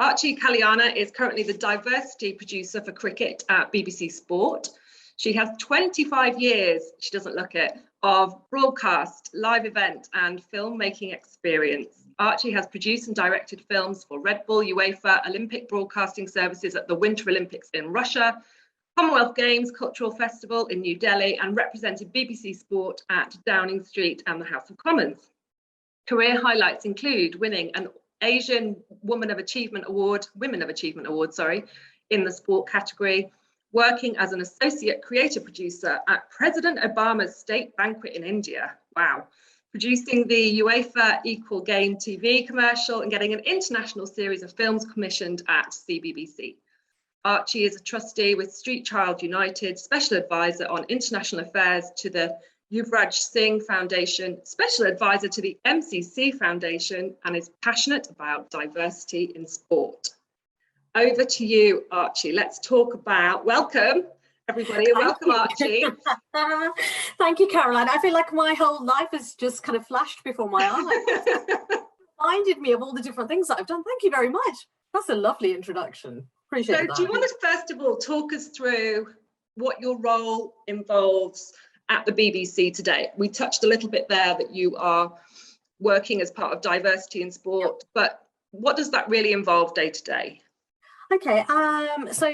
Archie Kalyana is currently the diversity producer for cricket at BBC Sport. She has 25 years, she doesn't look it, of broadcast, live event and filmmaking experience. Archie has produced and directed films for Red Bull, UEFA, Olympic Broadcasting Services at the Winter Olympics in Russia, Commonwealth Games Cultural Festival in New Delhi, and represented BBC Sport at Downing Street and the House of Commons. Career highlights include winning an Asian Women of Achievement Award, in the sport category, working as an associate creative producer at President Obama's state banquet in India. Wow. Producing the UEFA Equal Game TV commercial and getting an international series of films commissioned at CBBC. Archie is a trustee with Street Child United, special advisor on international affairs to the Yuvraj Singh Foundation, special advisor to the MCC Foundation, and is passionate about diversity in sport. Over to you, Archie. Let's talk about, welcome everybody, welcome Archie. Thank you, Caroline. I feel like my whole life has just kind of flashed before my eyes. Reminded me of all the different things that I've done. Thank you very much. That's a lovely introduction. Appreciate that. So do you want to first of all talk us through what your role involves at the BBC today? We touched a little bit there that you are working as part of diversity in sport, but what does that really involve day to day? Okay, so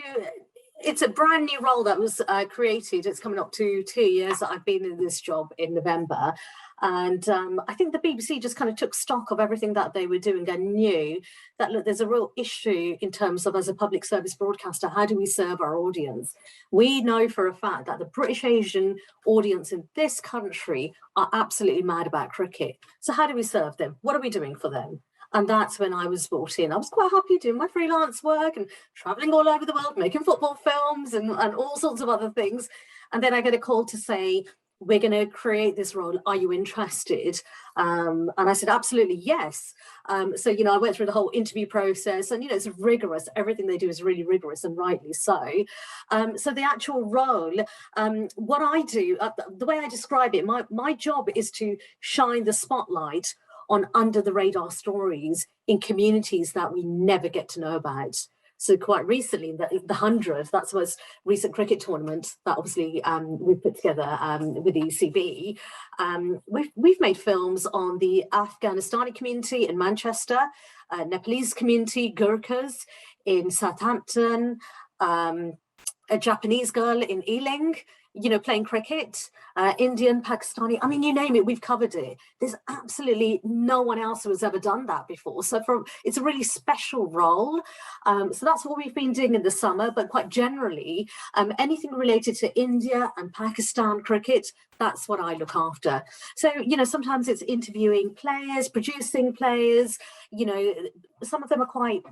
it's a brand new role that was created. It's coming up to 2 years that I've been in this job in November. And I think the BBC just kind of took stock of everything that they were doing and knew that, look, there's a real issue in terms of, as a public service broadcaster, how do we serve our audience? We know for a fact that the British Asian audience in this country are absolutely mad about cricket. So how do we serve them? What are we doing for them? And that's when I was brought in. I was quite happy doing my freelance work and traveling all over the world, making football films and all sorts of other things. And then I get a call to say, we're going to create this role. Are you interested? And I said, absolutely, yes. So, I went through the whole interview process and, it's rigorous. Everything they do is really rigorous and rightly so. So the actual role, what I do, the way I describe it, my job is to shine the spotlight on under the radar stories in communities that we never get to know about. So quite recently, the 100th, that's the most recent cricket tournament that obviously we put together with the ECB. We've made films on the Afghanistani community in Manchester, Nepalese community, Gurkhas in Southampton, a Japanese girl in Ealing, playing cricket, Indian, Pakistani, I mean, you name it, we've covered it. There's absolutely no one else who has ever done that before. So it's a really special role. So that's what we've been doing in the summer, but quite generally, anything related to India and Pakistan cricket, that's what I look after. So, sometimes it's interviewing players, producing players, some of them are quite,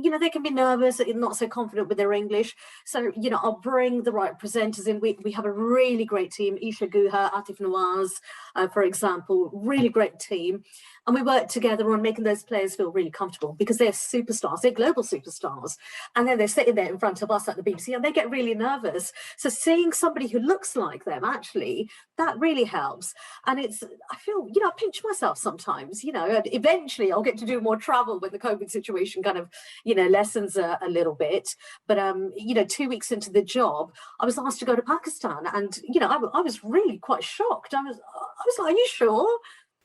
they can be nervous and not so confident with their English. So, I'll bring the right presenters in. We have a really great team, Isha Guha, Atif Nawaz, for example, really great team. And we work together on making those players feel really comfortable because they're superstars, they're global superstars. And then they're sitting there in front of us at the BBC and they get really nervous. So seeing somebody who looks like them, actually, that really helps. And I feel, I pinch myself sometimes, and eventually I'll get to do more travel when the COVID situation kind of, lessens a little bit. But, 2 weeks into the job, I was asked to go to Pakistan and, I was really quite shocked. I was like, are you sure?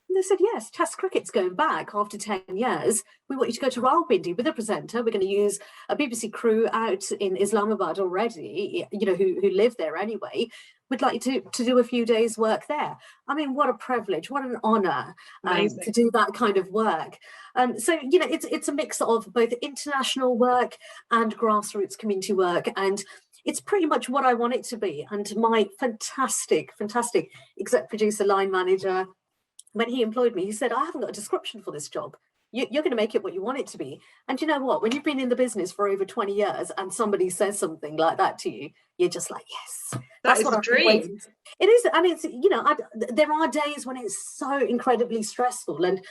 And they said, yes, Test cricket's going back after 10 years. We want you to go to Rawalpindi with a presenter. We're going to use a BBC crew out in Islamabad already, who live there anyway. We'd like you to do a few days work there. I mean, what a privilege, what an honour to do that kind of work. So, it's a mix of both international work and grassroots community work. And it's pretty much what I want it to be. And my fantastic exec producer, line manager, when he employed me, he said, I haven't got a description for this job. You're going to make it what you want it to be. And you know what? When you've been in the business for over 20 years and somebody says something like that to you, you're just like, yes. That's what a dream. It is. And it's, there are days when it's so incredibly stressful. And,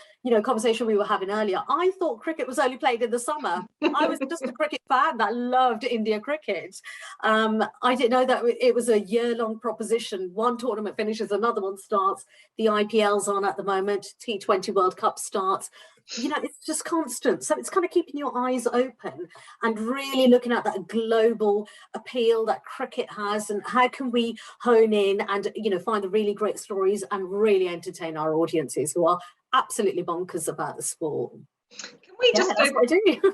conversation we were having earlier, I thought cricket was only played in the summer. I was just a cricket fan that loved India cricket. I didn't know that it was a year-long proposition. One tournament finishes, another one starts. The IPL's on at the moment. T20 World Cup starts. you know, it's just constant. So it's kind of keeping your eyes open and really looking at that global appeal that cricket has, and how can we hone in and, you know, find the really great stories and really entertain our audiences who are absolutely bonkers about the sport. Can we just that's what I do.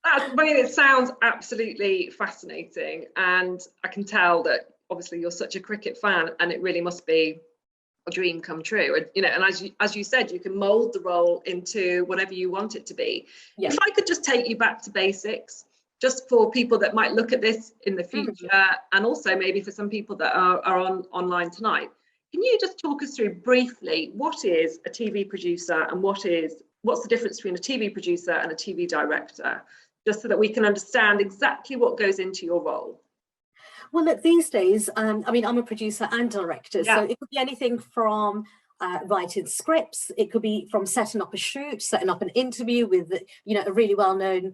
I mean, it sounds absolutely fascinating, and I can tell that obviously you're such a cricket fan, and it really must be a dream come true. And you know, and as you said, you can mold the role into whatever you want it to be. Yeah. If I could just take you back to basics, just for people that might look at this in the future, and also maybe for some people that are online tonight, can you just talk us through briefly what is a TV producer, and what's the difference between a TV producer and a TV director, just so that we can understand exactly what goes into your role? Well, look, these days, I mean, I'm a producer and director, so it could be anything from writing scripts, it could be from setting up a shoot, setting up an interview with, you know, a really well-known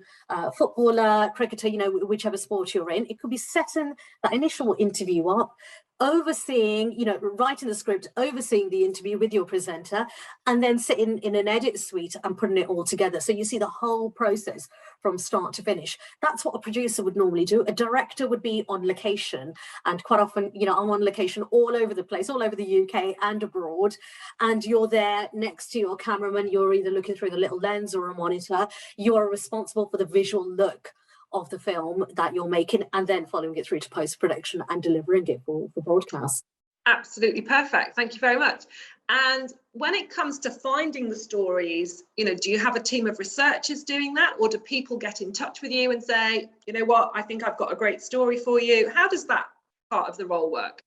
footballer, cricketer, you know, whichever sport you're in. It could be setting that initial interview up, overseeing, you know, writing the script, overseeing the interview with your presenter, and then sitting in an edit suite and putting it all together. So you see the whole process from start to finish. That's what a producer would normally do. A director would be on location, and quite often, you know, I'm on location all over the place, all over the UK and abroad, and you're there next to your cameraman. You're either looking through the little lens or a monitor. You are responsible for the visual look of the film that you're making, and then following it through to post-production and delivering it for broadcast. Absolutely perfect. Thank you very much. And when it comes to finding the stories, you know, do you have a team of researchers doing that, or do people get in touch with you and say, you know what, I think I've got a great story for you? How does that part of the role work?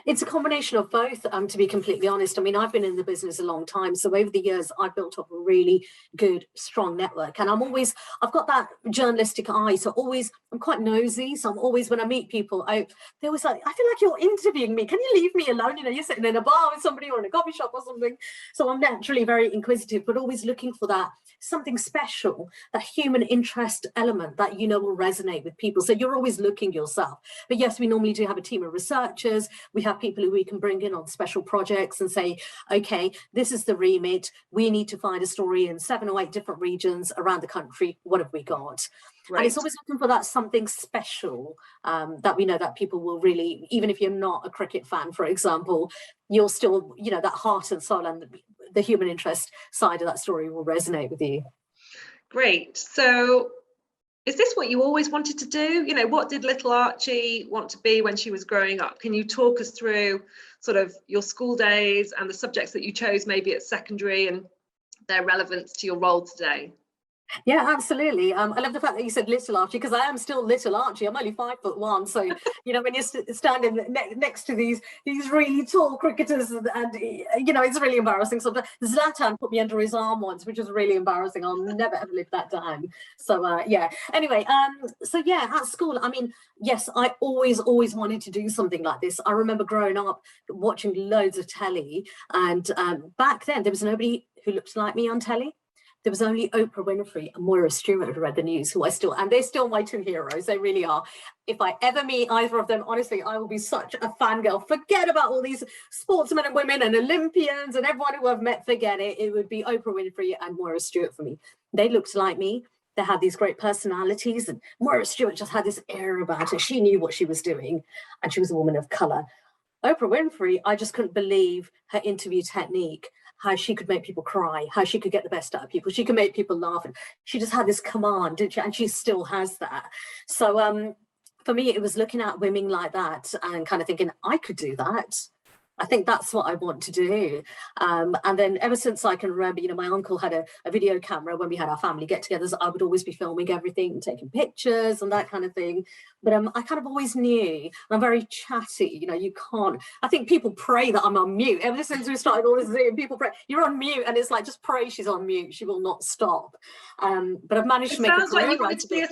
It's a combination of both, to be completely honest. I mean, I've been in the business a long time, so over the years I've built up a really good, strong network, and I've got that journalistic eye, so I'm quite nosy, so I'm always, when I meet people, they always like, I feel like you're interviewing me, can you leave me alone? You know, you're sitting in a bar with somebody or in a coffee shop or something. So I'm naturally very inquisitive, but always looking for that something special, that human interest element that, you know, will resonate with people. So you're always looking yourself. But yes, we normally do have a team of researchers. We have people who we can bring in on special projects and say, okay, this is the remit. We need to find a story in 7 or 8 different regions around the country. What have we got? Right. And it's always looking for that something special that we know that people will really, even if you're not a cricket fan, for example, you'll still, you know, that heart and soul and the human interest side of that story will resonate with you. Great. So is this what you always wanted to do? You know, what did little Archie want to be when she was growing up? Can you talk us through sort of your school days and the subjects that you chose maybe at secondary and their relevance to your role today? Yeah, absolutely. I love the fact that you said little Archie, because I am still little Archie. I'm only 5'1", so you know, when you're standing next to these really tall cricketers, and you know, it's really embarrassing. So Zlatan put me under his arm once, which was really embarrassing. I'll never ever live that down. So yeah. Anyway, so yeah, at school, I mean, yes, I always wanted to do something like this. I remember growing up watching loads of telly, and back then there was nobody who looked like me on telly. There was only Oprah Winfrey and Moira Stewart who read the news, and they're still my 2 heroes. They really are. If I ever meet either of them, honestly, I will be such a fangirl. Forget about all these sportsmen and women and Olympians and everyone who I've met, forget it. It would be Oprah Winfrey and Moira Stewart for me. They looked like me. They had these great personalities, and Moira Stewart just had this air about her. She knew what she was doing, and she was a woman of colour. Oprah Winfrey, I just couldn't believe her interview technique, how she could make people cry, how she could get the best out of people. She could make people laugh. And she just had this command, didn't she? And she still has that. So for me, it was looking at women like that and kind of thinking, I could do that. I think that's what I want to do. And then ever since I can remember, you know, my uncle had a video camera when we had our family get-togethers. I would always be filming everything, taking pictures and that kind of thing. But I kind of always knew, I'm very chatty, you know, you can't, I think people pray that I'm on mute. Ever since we started all this Zoom, people pray, you're on mute, and it's like, just pray she's on mute, she will not stop. But I've managed to make a career out of it.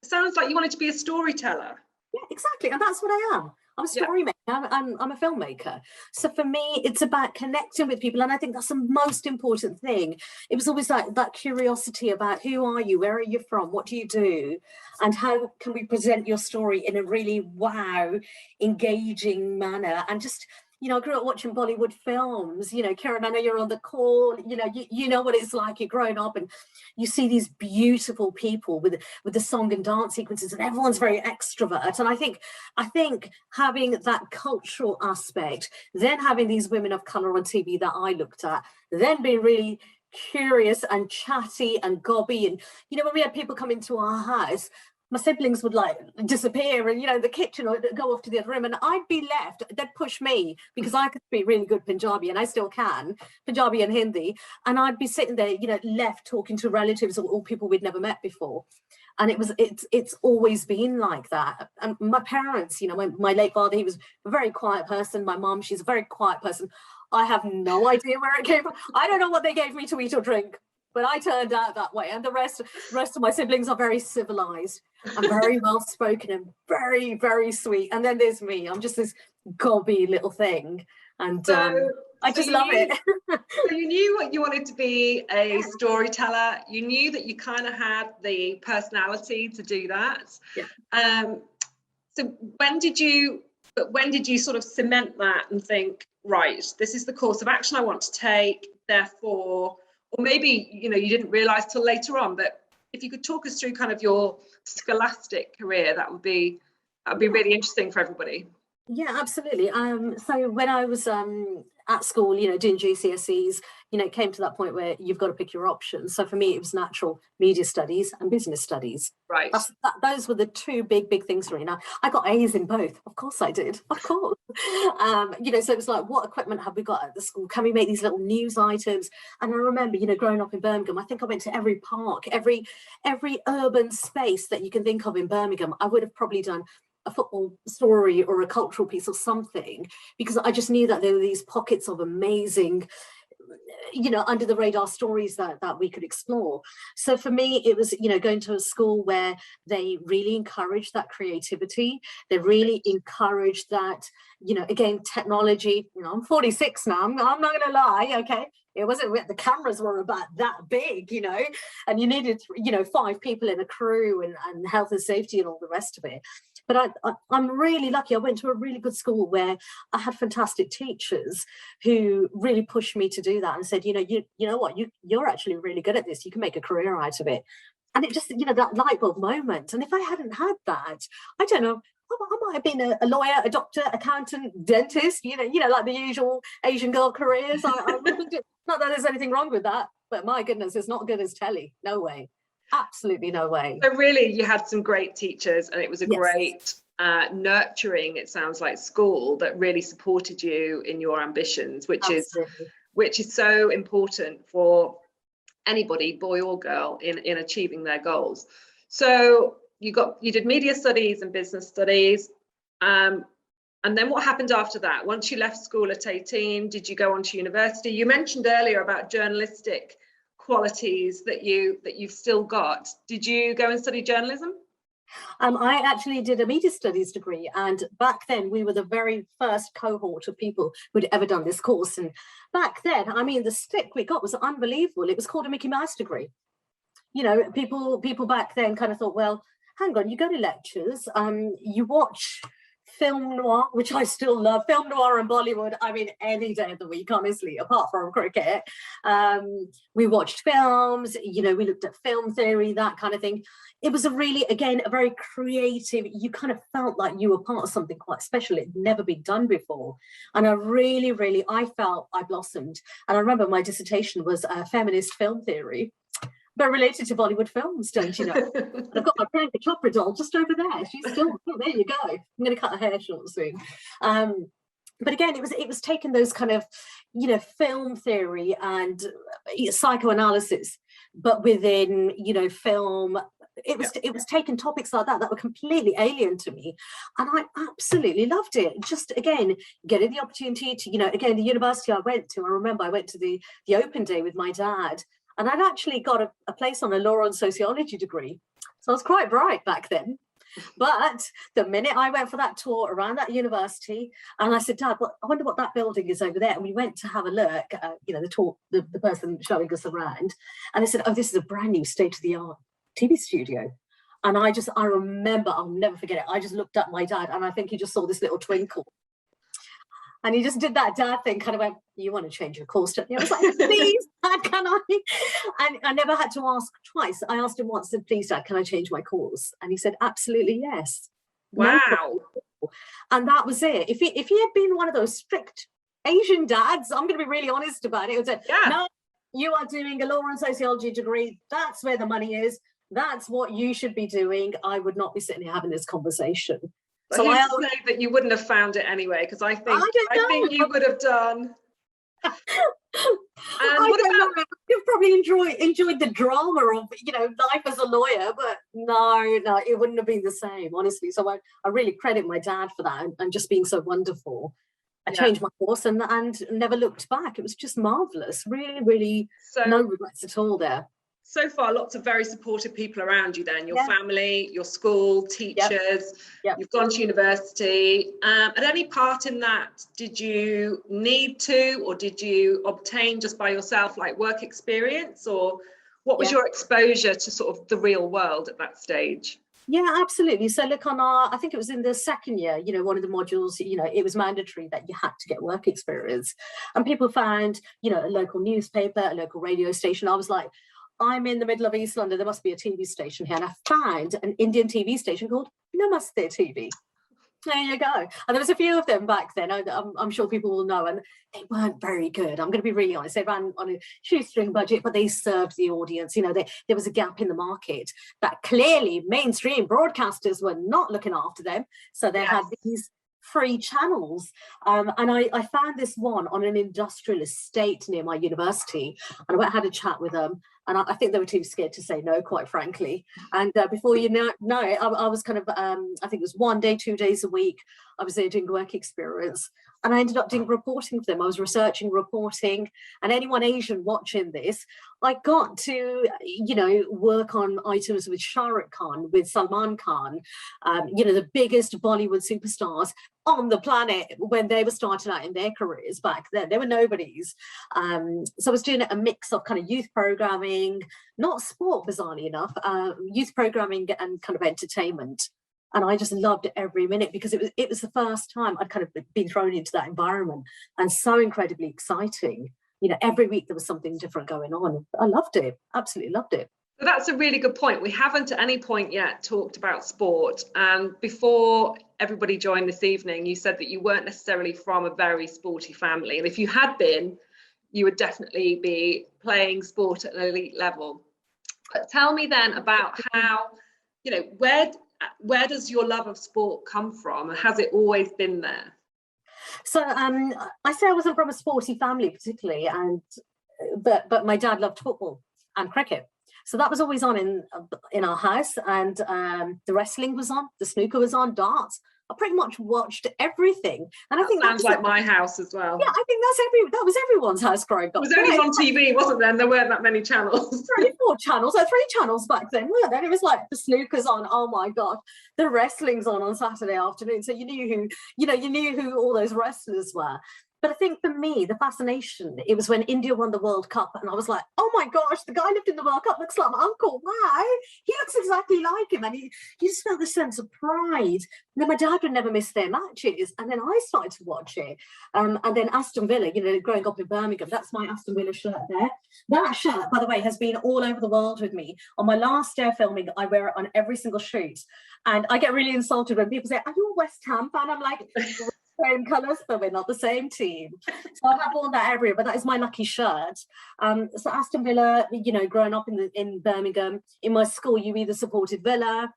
Sounds like you wanted to be a storyteller. Yeah, exactly, and that's what I am. I'm a story maker, I'm a filmmaker. So for me, it's about connecting with people. And I think that's the most important thing. It was always like that curiosity about who are you, where are you from, what do you do? And how can we present your story in a really wow, engaging manner? And just, you know, I grew up watching Bollywood films, you know, Kieran, I know you're on the call, you know, you know what it's like, you're growing up and you see these beautiful people with the song and dance sequences and everyone's very extrovert. And I think having that cultural aspect, then having these women of colour on TV that I looked at, then being really curious and chatty and gobby. And, you know, when we had people come into our house, my siblings would like disappear and, you know, the kitchen would go off to the other room and I'd be left, they'd push me because I could speak really good Punjabi and I still can, Punjabi and Hindi. And I'd be sitting there, you know, left talking to relatives or people we'd never met before. And it's always been like that. And my parents, you know, my late father, he was a very quiet person. My mom, she's a very quiet person. I have no idea where it came from. I don't know what they gave me to eat or drink, but I turned out that way. And the rest of my siblings are very civilized and very well spoken and very, very sweet. And then there's me. I'm just this gobby little thing. And I just love it. So you knew what you wanted to be, a storyteller. You knew that you kind of had the personality to do that. Yeah. So when did you sort of cement that and think, right, this is the course of action I want to take, therefore, or maybe, you know, you didn't realize till later on, but if you could talk us through kind of your scholastic career, that would be really interesting for everybody. Yeah, absolutely. So when I was at school, you know, doing GCSEs, you know, it came to that point where you've got to pick your options. So for me, it was natural media studies and business studies. Right. Those were the two big things for me. Now, I got A's in both. Of course I did. Of course. You know, so it was like, what equipment have we got at the school? Can we make these little news items? And I remember, you know, growing up in Birmingham, I think I went to every park, every urban space that you can think of in Birmingham. I would have probably done a football story or a cultural piece or something, because I just knew that there were these pockets of amazing, you know, under the radar stories that we could explore. So for me, it was, you know, going to a school where they really encouraged that creativity. They really encouraged that, you know, again, technology. You know, I'm 46 now. I'm not going to lie. Okay. It wasn't, the cameras were about that big, you know, and you needed, you know, 5 people in a crew and health and safety and all the rest of it. But I'm really lucky. I went to a really good school where I had fantastic teachers who really pushed me to do that and said, you know what, you're actually really good at this. You can make a career out of it. And it just, you know, that light bulb moment. And if I hadn't had that, I don't know, I might have been a lawyer, a doctor, accountant, dentist, you know, like the usual Asian girl careers. I wouldn't do, not that there's anything wrong with that, but my goodness, it's not good as telly. No way. Absolutely no way. So really, you had some great teachers, and it was a great nurturing, it sounds like, school that really supported you in your ambitions, which is so important for anybody, boy or girl, in achieving their goals. So you did media studies and business studies, and then what happened after that? Once you left school at 18, did you go on to university? You mentioned earlier about journalistic qualities that you've still got. Did you go and study journalism? I actually did a media studies degree, and back then we were the very first cohort of people who'd ever done this course. And back then, I mean, the stick we got was unbelievable. It was called a Mickey Mouse degree. You know, people back then kind of thought, well, hang on, you go to lectures, you watch film noir, which I still love, film noir and Bollywood, I mean, any day of the week, honestly, apart from cricket. We watched films, you know, we looked at film theory, that kind of thing. It was a very creative, you kind of felt like you were part of something quite special. It had never been done before. And I felt I blossomed. And I remember my dissertation was feminist film theory, but related to Bollywood films, don't you know? And I've got my Priyanka Chopra doll just over there. She's still, there you go. I'm going to cut her hair short soon. But again, it was taking those kind of, you know, film theory and psychoanalysis, but within, you know, film. It was taking topics like that were completely alien to me, and I absolutely loved it. Just again, getting the opportunity to, you know, again, the university I went to. I remember I went to the open day with my dad. And I'd actually got a place on a law and sociology degree. So I was quite bright back then. But the minute I went for that tour around that university, and I said, Dad, I wonder what that building is over there. And we went to have a look at, you know, the person showing us around. And they said, oh, this is a brand new state-of-the-art TV studio. And I remember, I'll never forget it. I just looked at my dad and I think he just saw this little twinkle. And he just did that dad thing, kind of went, you want to change your course, don't you? I was like, please, Dad, can I? And I never had to ask twice. I asked him once, said, please, Dad, can I change my course? And he said, absolutely, yes. Wow. No. And that was it. If he had been one of those strict Asian dads, I'm going to be really honest about it. He would say, no, you are doing a law and sociology degree. That's where the money is. That's what you should be doing. I would not be sitting here having this conversation. So who's to say that you wouldn't have found it anyway? Because I think you would have done. And I don't know. You've probably enjoyed the drama of, you know, life as a lawyer, but no, it wouldn't have been the same, honestly. So I really credit my dad for that and just being so wonderful. I changed my course and never looked back. It was just marvelous. Really, really, no regrets at all there. So far, lots of very supportive people around you then, your family, your school, teachers, you've gone to university. At any part in that, did you need to, or did you obtain just by yourself, like work experience, or what was your exposure to sort of the real world at that stage? Yeah, absolutely. So look, on I think it was in the second year, you know, one of the modules, you know, it was mandatory that you had to get work experience. And people found, you know, a local newspaper, a local radio station. I was like, I'm in the middle of East London, there must be a TV station here. And I found an Indian TV station called Namaste TV. There you go. And there was a few of them back then. I'm sure people will know, and they weren't very good. I'm going to be really honest. They ran on a shoestring budget, but they served the audience. You know, there was a gap in the market that clearly mainstream broadcasters were not looking after them. So they had these free channels. And I found this one on an industrial estate near my university, and I had a chat with them. And I think they were too scared to say no, quite frankly. And before you know it, I was kind of, I think it was 1 day, 2 days a week, I was there doing work experience. And I ended up doing reporting for them. I was researching, reporting, and anyone Asian watching this, I got to, you know, work on items with Shah Rukh Khan, with Salman Khan, you know, the biggest Bollywood superstars on the planet when they were starting out in their careers back then. They were nobodies. So I was doing a mix of kind of youth programming, not sport, bizarrely enough, youth programming and kind of entertainment. And I just loved every minute because it was the first time I'd kind of been thrown into that environment, and so incredibly exciting. You know, every week there was something different going on. I loved it, absolutely loved it. So that's a really good point. We haven't at any point yet talked about sport. And before everybody joined this evening, you said that you weren't necessarily from a very sporty family. And if you had been, you would definitely be playing sport at an elite level. But tell me then about how, you know, where does your love of sport come from? Has it always been there? So I say I wasn't from a sporty family particularly, but my dad loved football and cricket. So that was always on in our house, and the wrestling was on, the snooker was on, darts. I pretty much watched everything, and I think sounds like my house as well. Yeah, I think that was everyone's house growing up. It was only on TV, wasn't there? And there weren't that many channels. 34 channels, or 3 channels back then, weren't there? It was like the snooker's on. Oh my god, the wrestling's on Saturday afternoon. So you knew who all those wrestlers were. But I think for me, the fascination, it was when India won the World Cup, and I was like, oh my gosh, the guy lived in the World Cup looks like my uncle. Wow, he looks exactly like him. And you just felt this sense of pride. And then my dad would never miss their matches. And then I started to watch it. And then Aston Villa, you know, growing up in Birmingham, that's my Aston Villa shirt there. That shirt, by the way, has been all over the world with me. On my last day of filming, I wear it on every single shoot. And I get really insulted when people say, are you a West Ham fan? I'm like, same colours, but we're not the same team. So I have worn that everywhere, but that is my lucky shirt. So Aston Villa, you know, growing up in Birmingham, in my school, you either supported Villa,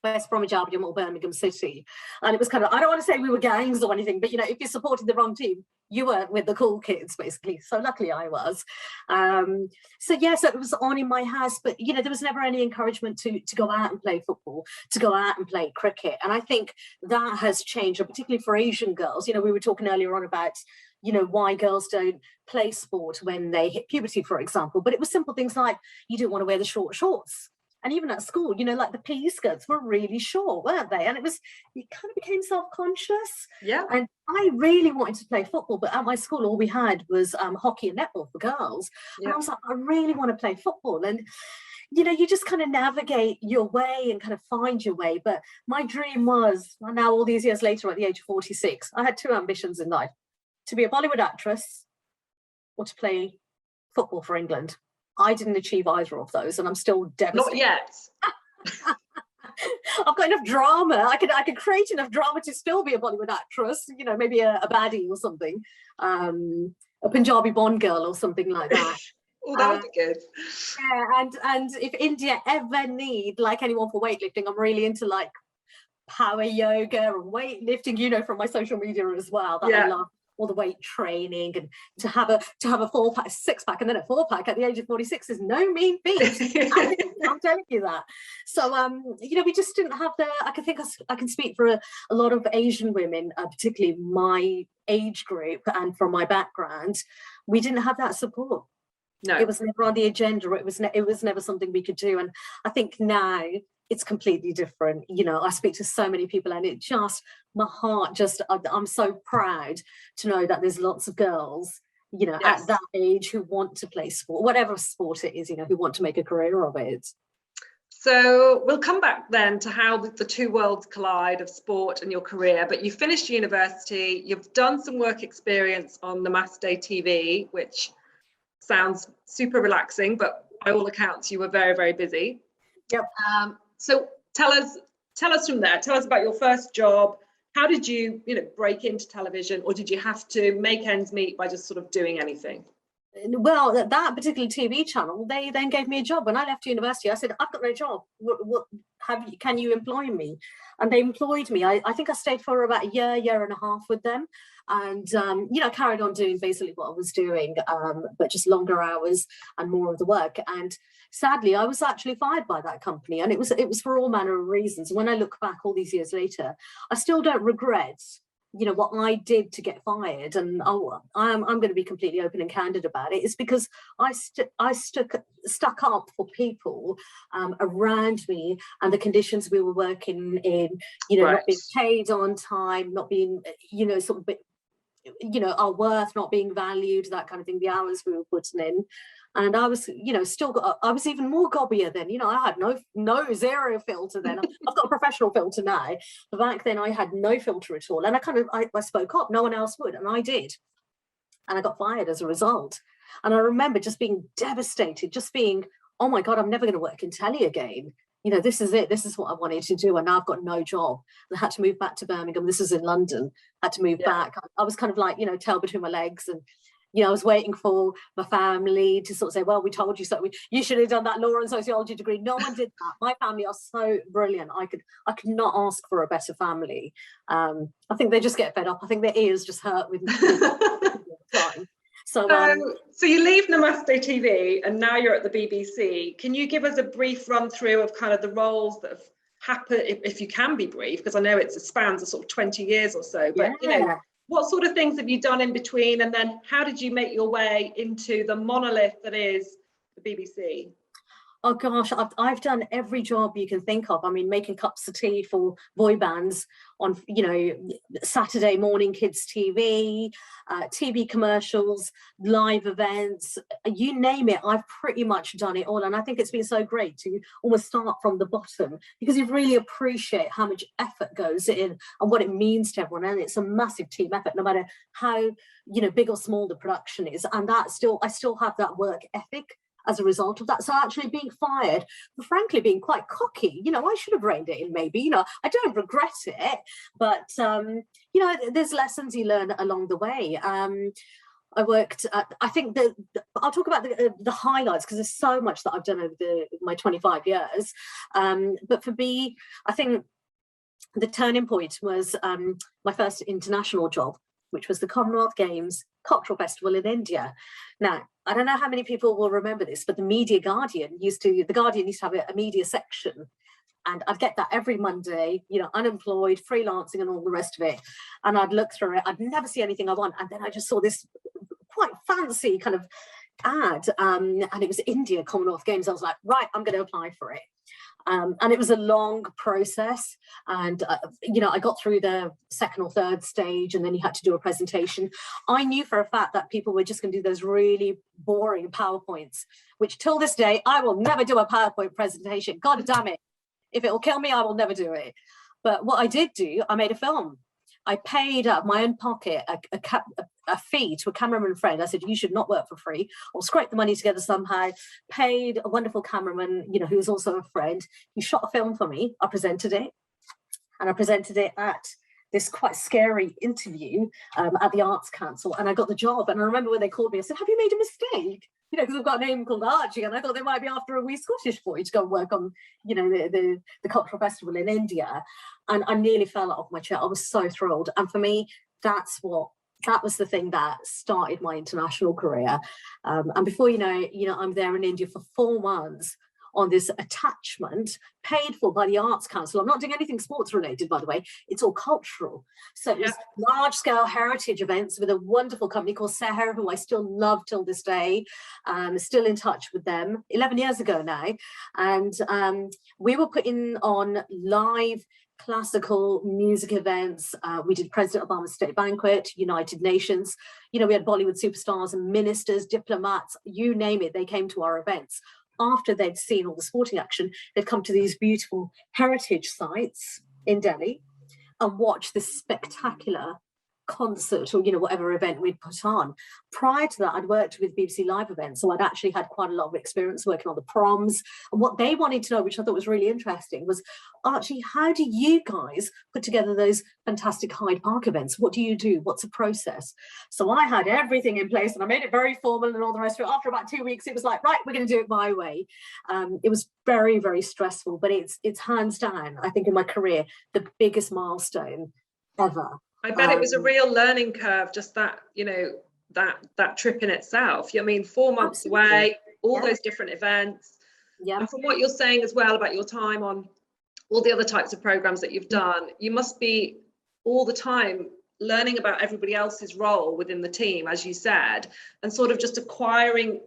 West Bromwich Albion, or Birmingham City. And it was kind of, I don't want to say we were gangs or anything, but, you know, if you supported the wrong team, you were with the cool kids, basically. So luckily I was. So it was on in my house, but, you know, there was never any encouragement to go out and play football, to go out and play cricket. And I think that has changed, and particularly for Asian girls. You know, we were talking earlier on about, you know, why girls don't play sport when they hit puberty, for example. But it was simple things like you didn't want to wear the short shorts. And even at school, you know, like the PE skirts were really short, weren't they? And you kind of became self-conscious. Yeah. And I really wanted to play football, but at my school, all we had was hockey and netball for girls. Yeah. And I was like, I really want to play football. And, you know, you just kind of navigate your way and kind of find your way. But my dream was, now all these years later, at the age of 46, I had 2 ambitions in life. to be a Bollywood actress or to play football for England. I didn't achieve either of those, and I'm still devastated. Not yet. I've got enough drama. I could create enough drama to still be a Bollywood actress, you know, maybe a baddie or something, a Punjabi Bond girl or something like that. Oh, that would be good. Yeah, and if India ever need like anyone for weightlifting, I'm really into like power yoga and weightlifting, you know, from my social media as well. That I love all the weight training, and to have a 4-pack, 6-pack, and then a 4-pack at the age of 46 is no mean feat. I'm telling you that. So you know, we just didn't have the. I can speak for a lot of Asian women, particularly my age group and from my background. We didn't have that support. No, it was never on the agenda. It was never something we could do. And I think now it's completely different. You know, I speak to so many people, and it just, my heart just, I'm so proud to know that there's lots of girls, you know, at that age who want to play sport, whatever sport it is, you know, who want to make a career of it. So we'll come back then to how the two worlds collide of sport and your career. But you finished university, you've done some work experience on Namaste TV, which sounds super relaxing, but by all accounts, you were very, very busy. Yep. So tell us from there. Tell us about your first job. How did you, break into television, or did you have to make ends meet by just sort of doing anything? Well, that particular TV channel, they then gave me a job. When I left university, I said, I've got no job. Can you employ me? And they employed me. I think I stayed for about a year and a half with them. And, carried on doing basically what I was doing, but just longer hours and more of the work. And sadly, I was actually fired by that company. And it was for all manner of reasons. When I look back all these years later, I still don't regret what I did to get fired. And I'm going to be completely open and candid about it. It's because I stuck up for people around me and the conditions we were working in, not being paid on time, not being, our worth not being valued, that kind of thing, the hours we were putting in. And I was, I was even more gobbier then. I had no zero filter then. I've got a professional filter now. But back then I had no filter at all. And I spoke up. No one else would. And I did. And I got fired as a result. And I remember just being devastated, just being, oh my God, I'm never going to work in telly again. This is it. This is what I wanted to do. And now I've got no job. And I had to move back to Birmingham. This is in London. I had to move back. I was kind of like, tail between my legs. And I was waiting for my family to sort of say, well, we told you so. You should have done that law and sociology degree. No one did that. My family are so brilliant. I could not ask for a better family. I think they just get fed up. I think their ears just hurt with me all the time. So you leave Namaste TV and now you're at the BBC. Can you give us a brief run through of kind of the roles that have happened, if you can be brief, because I know it spans a sort of 20 years or so, but what sort of things have you done in between? And then how did you make your way into the monolith that is the BBC? Oh gosh, I've done every job you can think of. I mean, making cups of tea for boy bands on, Saturday morning kids TV, TV commercials, live events, you name it. I've pretty much done it all. And I think it's been so great to almost start from the bottom, because you really appreciate how much effort goes in and what it means to everyone. And it's a massive team effort, no matter how, big or small the production is. And I still have that work ethic as a result of that. So actually being fired, frankly, being quite cocky, I should have reined it in maybe, I don't regret it, but, there's lessons you learn along the way. I worked at, I think I'll talk about the highlights, because there's so much that I've done over my 25 years. But for me, I think the turning point was my first international job, which was the Commonwealth Games Cultural Festival in India. Now, I don't know how many people will remember this, but the Guardian used to have a media section, and I'd get that every Monday, unemployed, freelancing and all the rest of it. And I'd look through it. I'd never see anything I want. And then I just saw this quite fancy kind of ad, and it was India Commonwealth Games. I was like, right, I'm going to apply for it. And it was a long process, and I got through the second or third stage, and then you had to do a presentation. I knew for a fact that people were just going to do those really boring PowerPoints, which till this day I will never do a PowerPoint presentation. God damn it, if it will kill me, I will never do it. But what I did do, I made a film, I paid out of my own pocket a fee to a cameraman friend. I said, you should not work for free. I'll scrape the money together somehow. Paid a wonderful cameraman, you know, who was also a friend. He shot a film for me. I presented it. And I presented it at this quite scary interview at the Arts Council, and I got the job. And I remember when they called me, I said, have you made a mistake? You know, because I've got a name called Archie, and I thought they might be after a wee Scottish boy to go and work on, you know, the cultural festival in India. And I nearly fell off my chair. I was so thrilled. And for me, that was the thing that started my international career. And before you know, I'm there in India for 4 months on this attachment paid for by the Arts Council. I'm not doing anything sports related, by the way. It's all cultural. So it was large scale heritage events with a wonderful company called Seher, who I still love till this day. Still in touch with them 11 years ago now. And we were putting on live classical music events. We did President Obama's state banquet, United Nations. You know, we had Bollywood superstars and ministers, diplomats, you name it, they came to our events. After they'd seen all the sporting action, they'd come to these beautiful heritage sites in Delhi and watch this spectacular concert or, whatever event we'd put on. Prior to that, I'd worked with BBC Live Events, so I'd actually had quite a lot of experience working on the proms. And what they wanted to know, which I thought was really interesting, was, Archie, how do you guys put together those fantastic Hyde Park events? What do you do? What's the process? So I had everything in place and I made it very formal and all the rest of it. After about 2 weeks, it was like, right, we're going to do it my way. It was very, very stressful, but it's hands down, I think, in my career, the biggest milestone ever. I bet it was a real learning curve, just that, that trip in itself. I mean, 4 months away, all those different events. Yeah. And from what you're saying as well about your time on all the other types of programs that you've done, you must be all the time learning about everybody else's role within the team, as you said, and sort of just acquiring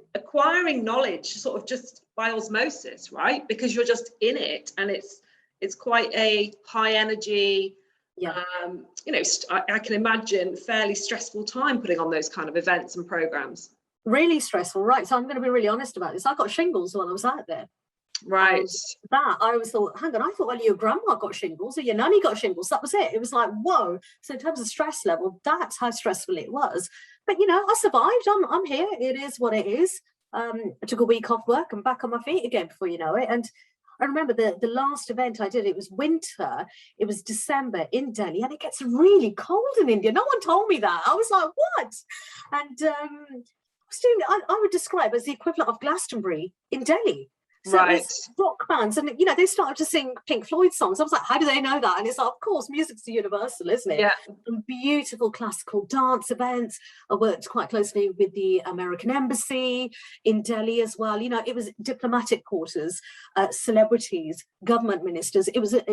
knowledge sort of just by osmosis, right? Because you're just in it, and it's quite a high energy, I can imagine fairly stressful time putting on those kind of events and programs. Really stressful, right? So I'm going to be really honest about this. I got shingles while I was out there. Right. And that I always thought, hang on, I thought only your grandma got shingles or your nanny got shingles. That was it. It was like, whoa. So in terms of stress level, that's how stressful it was. But I survived. I'm here. It is what it is. I took a week off work and back on my feet again before you know it. And I remember the last event I did, it was winter, it was December in Delhi, and it gets really cold in India. No one told me that. I was like, what? And I would describe as the equivalent of Glastonbury in Delhi. So right. Rock bands, and they started to sing Pink Floyd songs. I was like, how do they know that? And it's like, of course, music's universal, isn't it? Yeah. And beautiful classical dance events. I worked quite closely with the American Embassy in Delhi as well. It was diplomatic quarters, celebrities, government ministers. It was a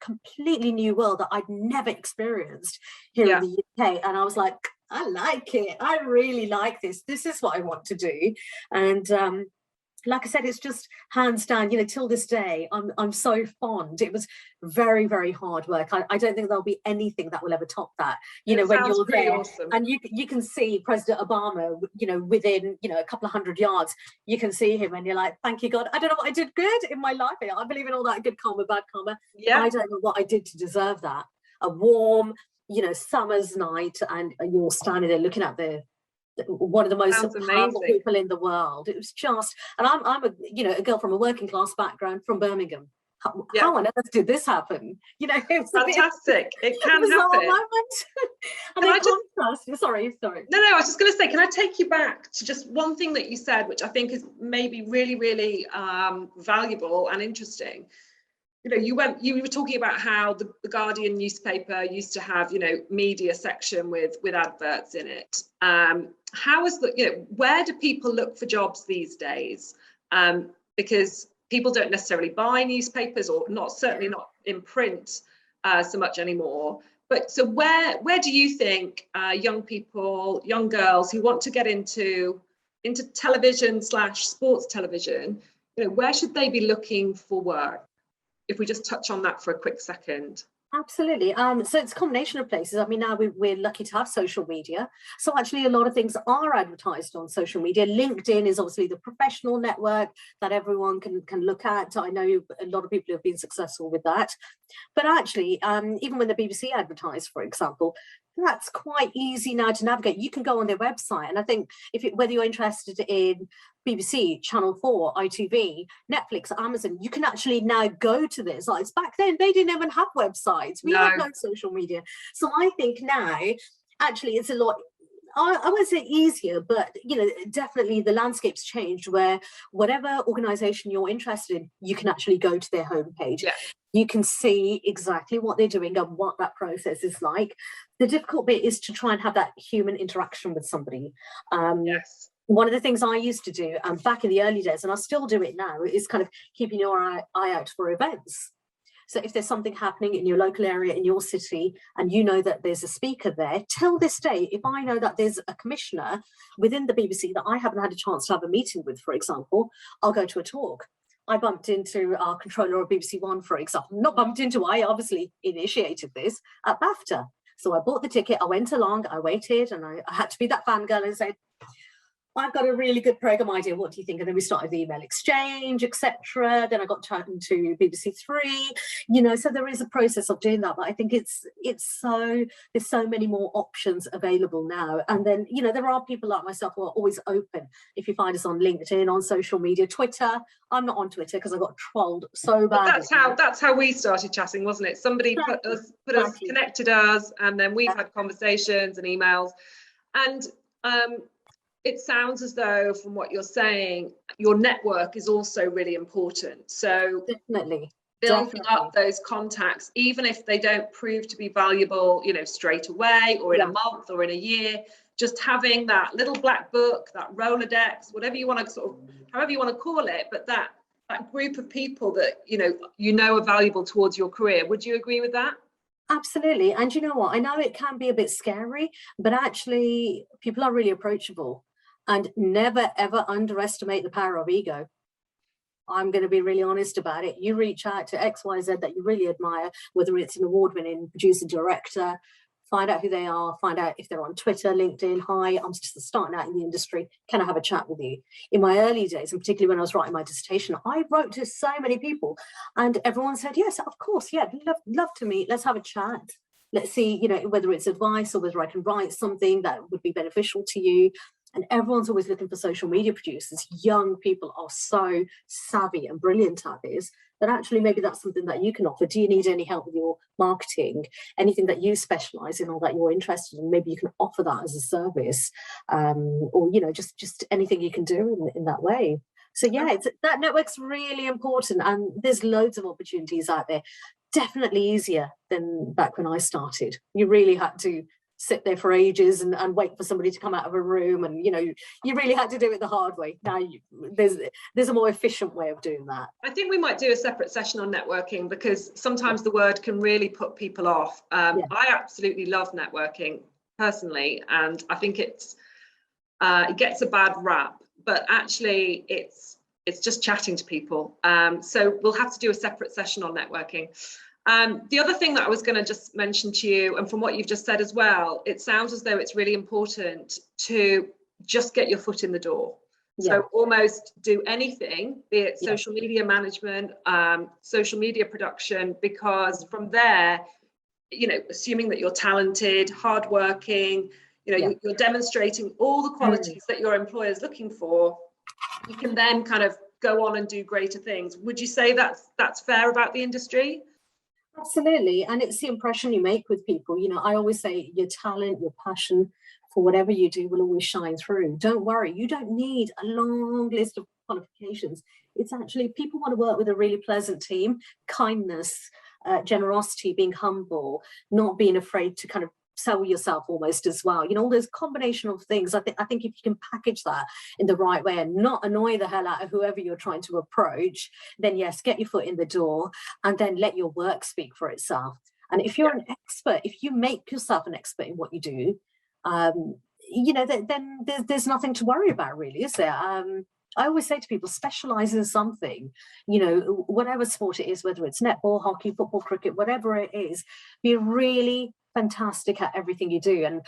completely new world that I'd never experienced here in the UK. And I was like, I like it. I really like this. This is what I want to do. And like I said, it's just hands down, till this day, I'm so fond. It was very, very hard work. I don't think there'll be anything that will ever top that. When you're there awesome. And you can see President Obama, within, a couple of 100 yards, you can see him and you're like, thank you, God. I don't know what I did good in my life. I believe in all that good karma, bad karma. Yeah. I don't know what I did to deserve that. A warm, summer's night, and you're standing there looking at one of the most powerful people in the world. It was just, and I'm a girl from a working class background from Birmingham. How on earth did this happen? It was fantastic. It can happen. Sorry. No, I was just going to say, can I take you back to just one thing that you said, which I think is maybe really, really valuable and interesting. You were talking about how the Guardian newspaper used to have, media section with adverts in it. How is where do people look for jobs these days? Because people don't necessarily buy newspapers, or certainly not in print so much anymore. But so where do you think young people, young girls who want to get into television / sports television, where should they be looking for work? If we just touch on that for a quick second. Absolutely. So it's a combination of places. I mean, now we're lucky to have social media. So actually a lot of things are advertised on social media. LinkedIn is obviously the professional network that everyone can look at. I know a lot of people have been successful with that. But actually, even when the BBC advertise, for example, that's quite easy now to navigate. You can go on their website, and I think whether you're interested in BBC, Channel 4, ITV, Netflix, Amazon, you can actually now go to this. Like, back then, they didn't even have websites. We had no social media. So I think now, actually, it's a lot. I won't say easier, but definitely the landscape's changed where whatever organization you're interested in, you can actually go to their homepage. Yeah. You can see exactly what they're doing and what that process is like. The difficult bit is to try and have that human interaction with somebody. Yes. One of the things I used to do back in the early days, and I still do it now, is kind of keeping your eye out for events. So if there's something happening in your local area, in your city, and you know that there's a speaker there, till this day, if I know that there's a commissioner within the BBC that I haven't had a chance to have a meeting with, for example, I'll go to a talk. I bumped into our controller of BBC One, for example. Not bumped into, I obviously initiated this at BAFTA. So I bought the ticket, I went along, I waited, and I had to be that fangirl and say, I've got a really good programme idea. What do you think? And then we started the email exchange, etc. Then I got chatting to BBC Three, so there is a process of doing that. But I think there's so many more options available now. And then, there are people like myself who are always open. If you find us on LinkedIn, on social media, Twitter. I'm not on Twitter because I got trolled so bad. That's how we started chatting, wasn't it? Somebody connected us, and then we've had conversations and emails. And it sounds as though, from what you're saying, your network is also really important. So definitely building up those contacts, even if they don't prove to be valuable, straight away or in a month or in a year, just having that little black book, that Rolodex, whatever you want to however you want to call it, but that group of people that, are valuable towards your career. Would you agree with that? Absolutely. And you know what? I know it can be a bit scary, but actually people are really approachable. And never, ever underestimate the power of ego. I'm going to be really honest about it. You reach out to XYZ that you really admire, whether it's an award-winning producer, director, find out who they are, find out if they're on Twitter, LinkedIn. Hi, I'm just starting out in the industry. Can I have a chat with you? In my early days, and particularly when I was writing my dissertation, I wrote to so many people and everyone said, yes, of course. Yeah, love to meet. Let's have a chat. Let's see, whether it's advice or whether I can write something that would be beneficial to you. And everyone's always looking for social media producers. Young people are so savvy and brilliant at this that actually maybe that's something that you can offer. Do you need any help with your marketing? Anything that you specialize in or that you're interested in? Maybe you can offer that as a service, or just anything you can do in that way. So yeah, that network's really important, and there's loads of opportunities out there. Definitely easier than back when I started. You really had to sit there for ages and wait for somebody to come out of a room, and you really had to do it the hard way. Now there's a more efficient way of doing that. I think we might do a separate session on networking, because sometimes the word can really put people off. I absolutely love networking personally, and I think it gets a bad rap, but actually it's just chatting to people. So we'll have to do a separate session on networking. The other thing that I was going to just mention to you, and from what you've just said as well, it sounds as though it's really important to just get your foot in the door. Yeah. So almost do anything, be it social media management, social media production, because from there, assuming that you're talented, hardworking, you're demonstrating all the qualities that your employer is looking for, you can then kind of go on and do greater things. Would you say that's fair about the industry? Absolutely. And it's the impression you make with people. I always say your talent, your passion for whatever you do will always shine through. Don't worry. You don't need a long list of qualifications. It's actually, people want to work with a really pleasant team, kindness, generosity, being humble, not being afraid to kind of sell yourself almost as well. All those combination of things. I think if you can package that in the right way and not annoy the hell out of whoever you're trying to approach, then yes, get your foot in the door and then let your work speak for itself. And if you're an expert, if you make yourself an expert in what you do, then there's nothing to worry about, really, is there? I always say to people, specialize in something, you know, whatever sport it is, whether it's netball, hockey, football, cricket, whatever it is, be really fantastic at everything you do. And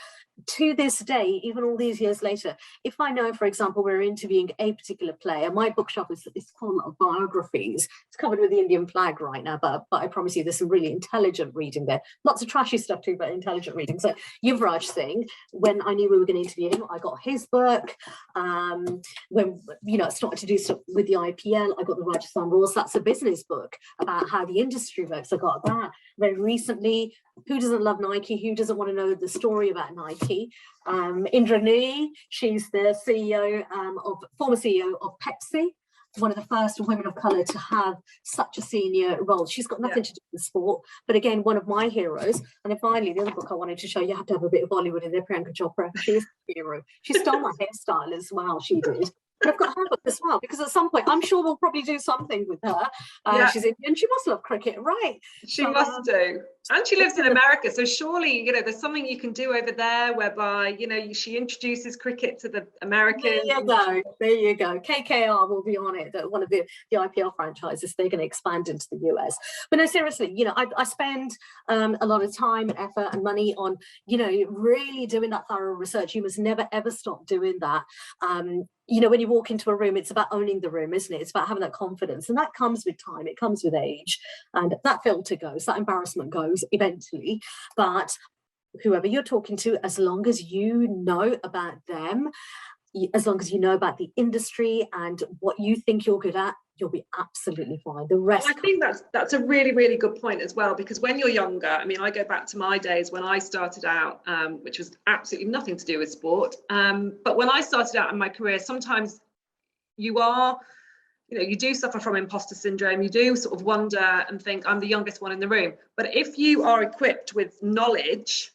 to this day, even all these years later, if I know, for example, we're interviewing a particular player, my bookshop is full of biographies. It's covered with the Indian flag right now, but I promise you there's some really intelligent reading there. Lots of trashy stuff too, but intelligent reading. So Yuvraj Singh, when I knew we were going to interview him, I got his book. When, you know, I started to do stuff with the IPL, I got the Rajasthan Royals. That's a business book about how the industry works. I got that. Very recently, who doesn't love Nike? Who doesn't want to know the story about Nike? Indra Nooyi, she's the former CEO of Pepsi, one of the first women of colour to have such a senior role. She's got nothing to do with sport, but again, one of my heroes. And then finally, the other book I wanted to show you, have to have a bit of Bollywood in there, Priyanka Chopra. She's a hero. She stole my hairstyle as well, she did. But I've got her book as well, because at some point, I'm sure we'll probably do something with her. She's Indian. She must love cricket, right? She must do. And she lives in America, so surely, you know, there's something you can do over there whereby, you know, she introduces cricket to the Americans. There you go. KKR will be on it, one of the IPL franchises. They're going to expand into the US. But no, seriously, you know, I spend a lot of time and effort and money on, you know, really doing that thorough research. You must never, ever stop doing that. You know, when you walk into a room, it's about owning the room, isn't it? It's about having that confidence. And that comes with time. It comes with age. And that filter goes, that embarrassment goes eventually. But whoever you're talking to, as long as you know about them, as long as you know about the industry and what you think you're good at, you'll be absolutely fine. The rest. Well, I think that's a really, really good point as well, because when you're younger, I mean, I go back to my days when I started out, which was absolutely nothing to do with sport. But when I started out in my career, sometimes you are, you know, you do suffer from imposter syndrome. You do sort of wonder and think, I'm the youngest one in the room. But if you are equipped with knowledge,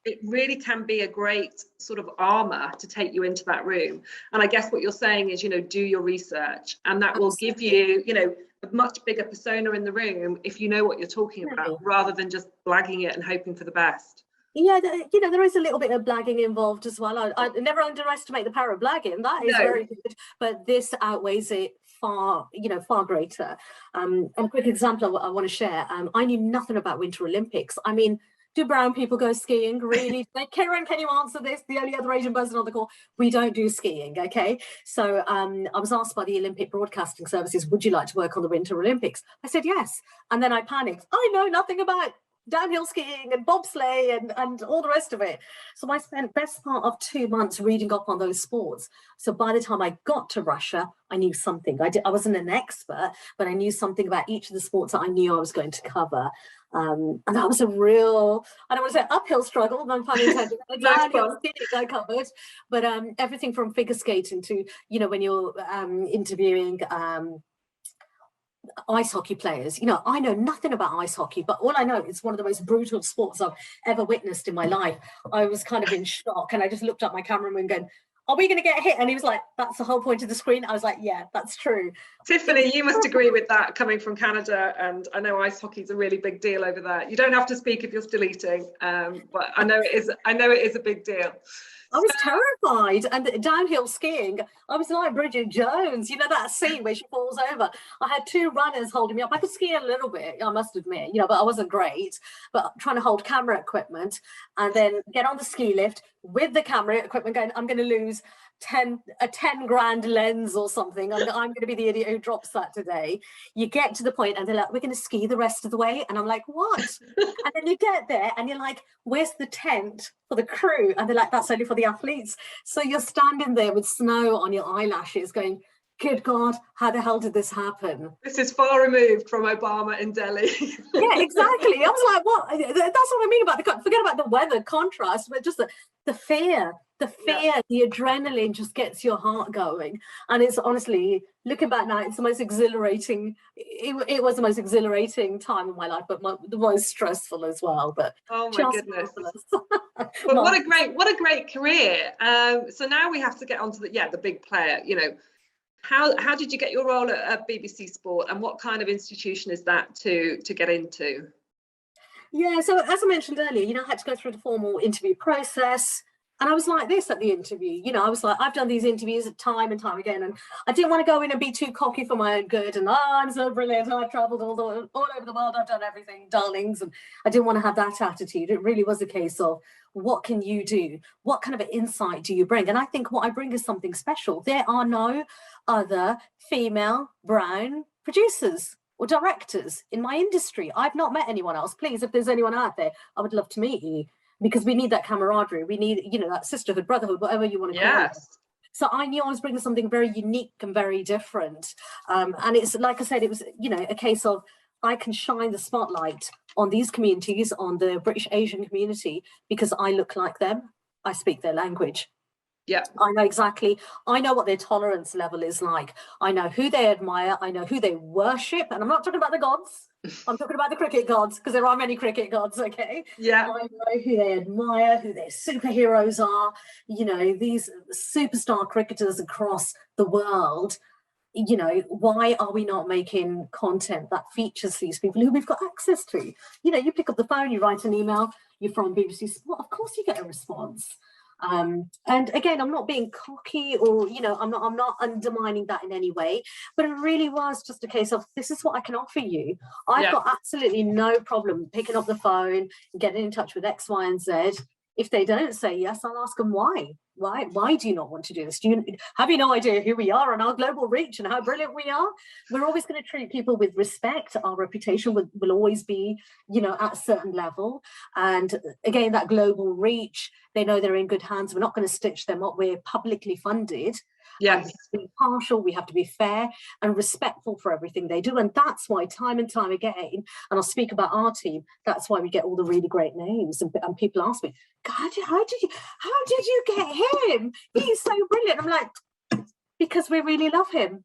it really can be a great sort of armor to take you into that room. And I guess what you're saying is, you know, do your research, and that will give you, you know, a much bigger persona in the room if you know what you're talking about, rather than just blagging it and hoping for the best. Yeah, you know, there is a little bit of blagging involved as well. I never underestimate the power of blagging. That is very good, but this outweighs it far, you know, far greater. And a quick example I want to share. I knew nothing about Winter Olympics. I mean, do brown people go skiing? Really? Karen, can you answer this? The only other Asian person on the call. We don't do skiing, okay? So I was asked by the Olympic Broadcasting Services, would you like to work on the Winter Olympics? I said yes. And then I panicked. I know nothing about downhill skiing and bobsleigh and all the rest of it. So I spent best part of 2 months reading up on those sports. So by the time I got to Russia, I knew something. I wasn't an expert, but I knew something about each of the sports that I knew I was going to cover. And that was a real, I don't want to say uphill struggle, no pun intended. Downhill skiing I covered, but everything from figure skating to, you know, when you're interviewing ice hockey players. You know, I know nothing about ice hockey, but all I know is one of the most brutal sports I've ever witnessed in my life. I was kind of in shock, and I just looked at my cameraman going, are we going to get hit? And he was like, that's the whole point of the screen. I was like, yeah, that's true. Tiffany, you must agree with that, coming from Canada, and I know ice hockey is a really big deal over there. You don't have to speak if you're still eating, but I know it is a big deal. I was terrified. And downhill skiing, I was like Bridget Jones, you know, that scene where she falls over. I had two runners holding me up. I could ski a little bit, I must admit, you know, but I wasn't great. But trying to hold camera equipment and then get on the ski lift with the camera equipment going, I'm going to lose a 10 grand lens or something. I'm going to be the idiot who drops that today. You get to the point and they're like, we're going to ski the rest of the way. And I'm like, what? And then you get there and you're like, where's the tent for the crew? And they're like, that's only for the athletes. So you're standing there with snow on your eyelashes going, good God, how the hell did this happen? This is far removed from Obama in Delhi. Yeah, exactly. I was like, what? That's what I mean about forget about the weather contrast, but just the fear. The fear, the adrenaline just gets your heart going. And it's honestly, looking back now, it's the most exhilarating. It was the most exhilarating time of my life, but the most stressful as well. But oh my goodness. But what a great career. So now we have to get on to the big player. You know, how did you get your role at BBC Sport, and what kind of institution is that to get into? Yeah, so as I mentioned earlier, you know, I had to go through the formal interview process. And I was like this at the interview, you know, I was like, I've done these interviews time and time again, and I didn't want to go in and be too cocky for my own good. And I'm so brilliant. I've traveled all over the world. I've done everything, darlings. And I didn't want to have that attitude. It really was a case of, what can you do? What kind of an insight do you bring? And I think what I bring is something special. There are no other female brown producers or directors in my industry. I've not met anyone else. Please, if there's anyone out there, I would love to meet you. Because we need that camaraderie, we need, you know, that sisterhood, brotherhood, whatever you want to call it. So I knew I was bringing something very unique and very different. And it's, like I said, it was, you know, a case of, I can shine the spotlight on these communities, on the British Asian community, because I look like them, I speak their language. Yeah, I know exactly, I know what their tolerance level is like. I know who they admire, I know who they worship, and I'm not talking about the gods. I'm talking about the cricket gods, because there are many cricket gods, okay? Yeah. I know who they admire, who their superheroes are, you know, these superstar cricketers across the world. You know, why are we not making content that features these people who we've got access to? You know, you pick up the phone, you write an email, you're from BBC Sport, of course you get a response. And again, I'm not being cocky, or, you know, I'm not undermining that in any way, but it really was just a case of, this is what I can offer you. I've got absolutely no problem picking up the phone, getting in touch with X, Y, and Z. If they don't say yes, I'll ask them why. Why do you not want to do this? Have you no idea who we are and our global reach and how brilliant we are? We're always going to treat people with respect. Our reputation will always be, you know, at a certain level. And again, that global reach, they know they're in good hands. We're not going to stitch them up. We're publicly funded. Yes. We have to be impartial, we have to be fair and respectful for everything they do. And that's why time and time again, and I'll speak about our team, that's why we get all the really great names. And people ask me, God, how did you get him? He's so brilliant. I'm like, because we really love him.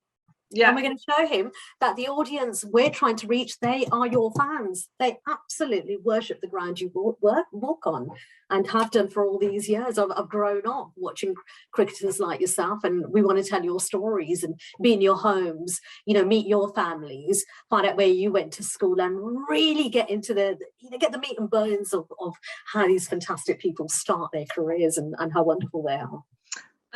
Yeah. And we're going to show him that the audience we're trying to reach, they are your fans. They absolutely worship the ground you walk on, and have done for all these years. I've grown up watching cricketers like yourself, and we want to tell your stories and be in your homes, you know, meet your families, find out where you went to school, and really get into get the meat and bones of how these fantastic people start their careers and how wonderful they are.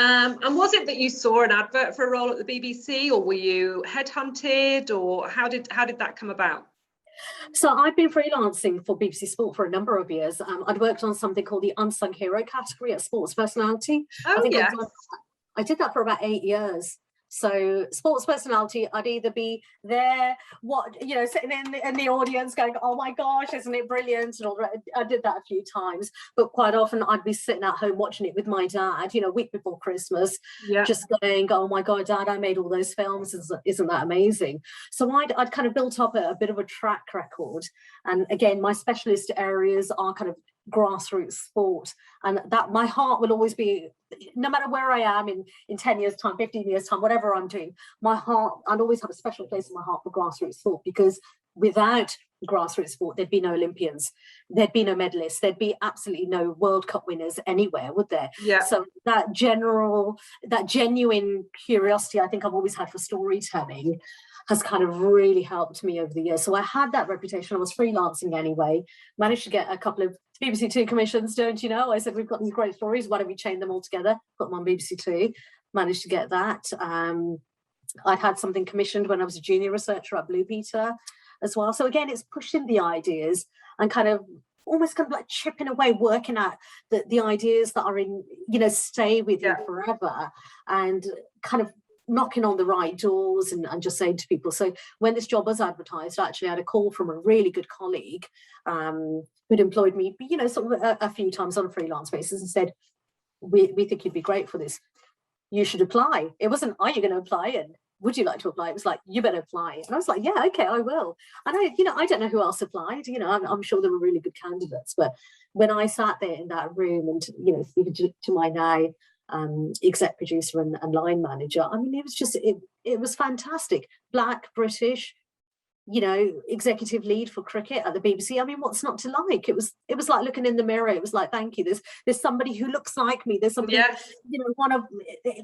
And was it that you saw an advert for a role at the BBC, or were you headhunted, or how did that come about? So I've been freelancing for BBC Sport for a number of years. I'd worked on something called the Unsung Hero category at Sports Personality. Oh, yes. I did that for about 8 years. So sports personality, I'd either be there, sitting in the audience going, oh my gosh, isn't it brilliant? And all that. I did that a few times, but quite often I'd be sitting at home watching it with my dad, a week before Christmas, just going, oh my God, Dad, I made all those films. Isn't that amazing? So I'd kind of built up a bit of a track record. And again, my specialist areas are kind of grassroots sport, and that my heart will always be, no matter where I am in 10 years time, 15 years time, whatever I'm doing, my heart, I'd always have a special place in my heart for grassroots sport, because without grassroots sport there'd be no Olympians, there'd be no medalists, there'd be absolutely no World Cup winners anywhere, would there? So that genuine curiosity I think I've always had for storytelling has kind of really helped me over the years. So I had that reputation. I was freelancing anyway, managed to get a couple of BBC Two commissions, don't you know? I said, we've got these great stories, why don't we chain them all together, put them on BBC Two, managed to get that. I'd had something commissioned when I was a junior researcher at Blue Peter as well. So again, it's pushing the ideas and kind of almost kind of like chipping away, working at the ideas that are in, stay with you forever, and kind of knocking on the right doors and just saying to people. So when this job was advertised, I actually had a call from a really good colleague who'd employed me, sort of a few times on a freelance basis, and said, we think you'd be great for this. You should apply. It wasn't, are you going to apply? And would you like to apply? It was like, you better apply. And I was like, yeah, okay, I will. And I don't know who else applied. I'm sure there were really good candidates. But when I sat there in that room and, speaking to my now exec producer and line manager, I mean, it was just, it was fantastic. Black, British, executive lead for cricket at the BBC. I mean, what's not to like? It was like looking in the mirror. It was like, thank you. There's somebody who looks like me. There's somebody,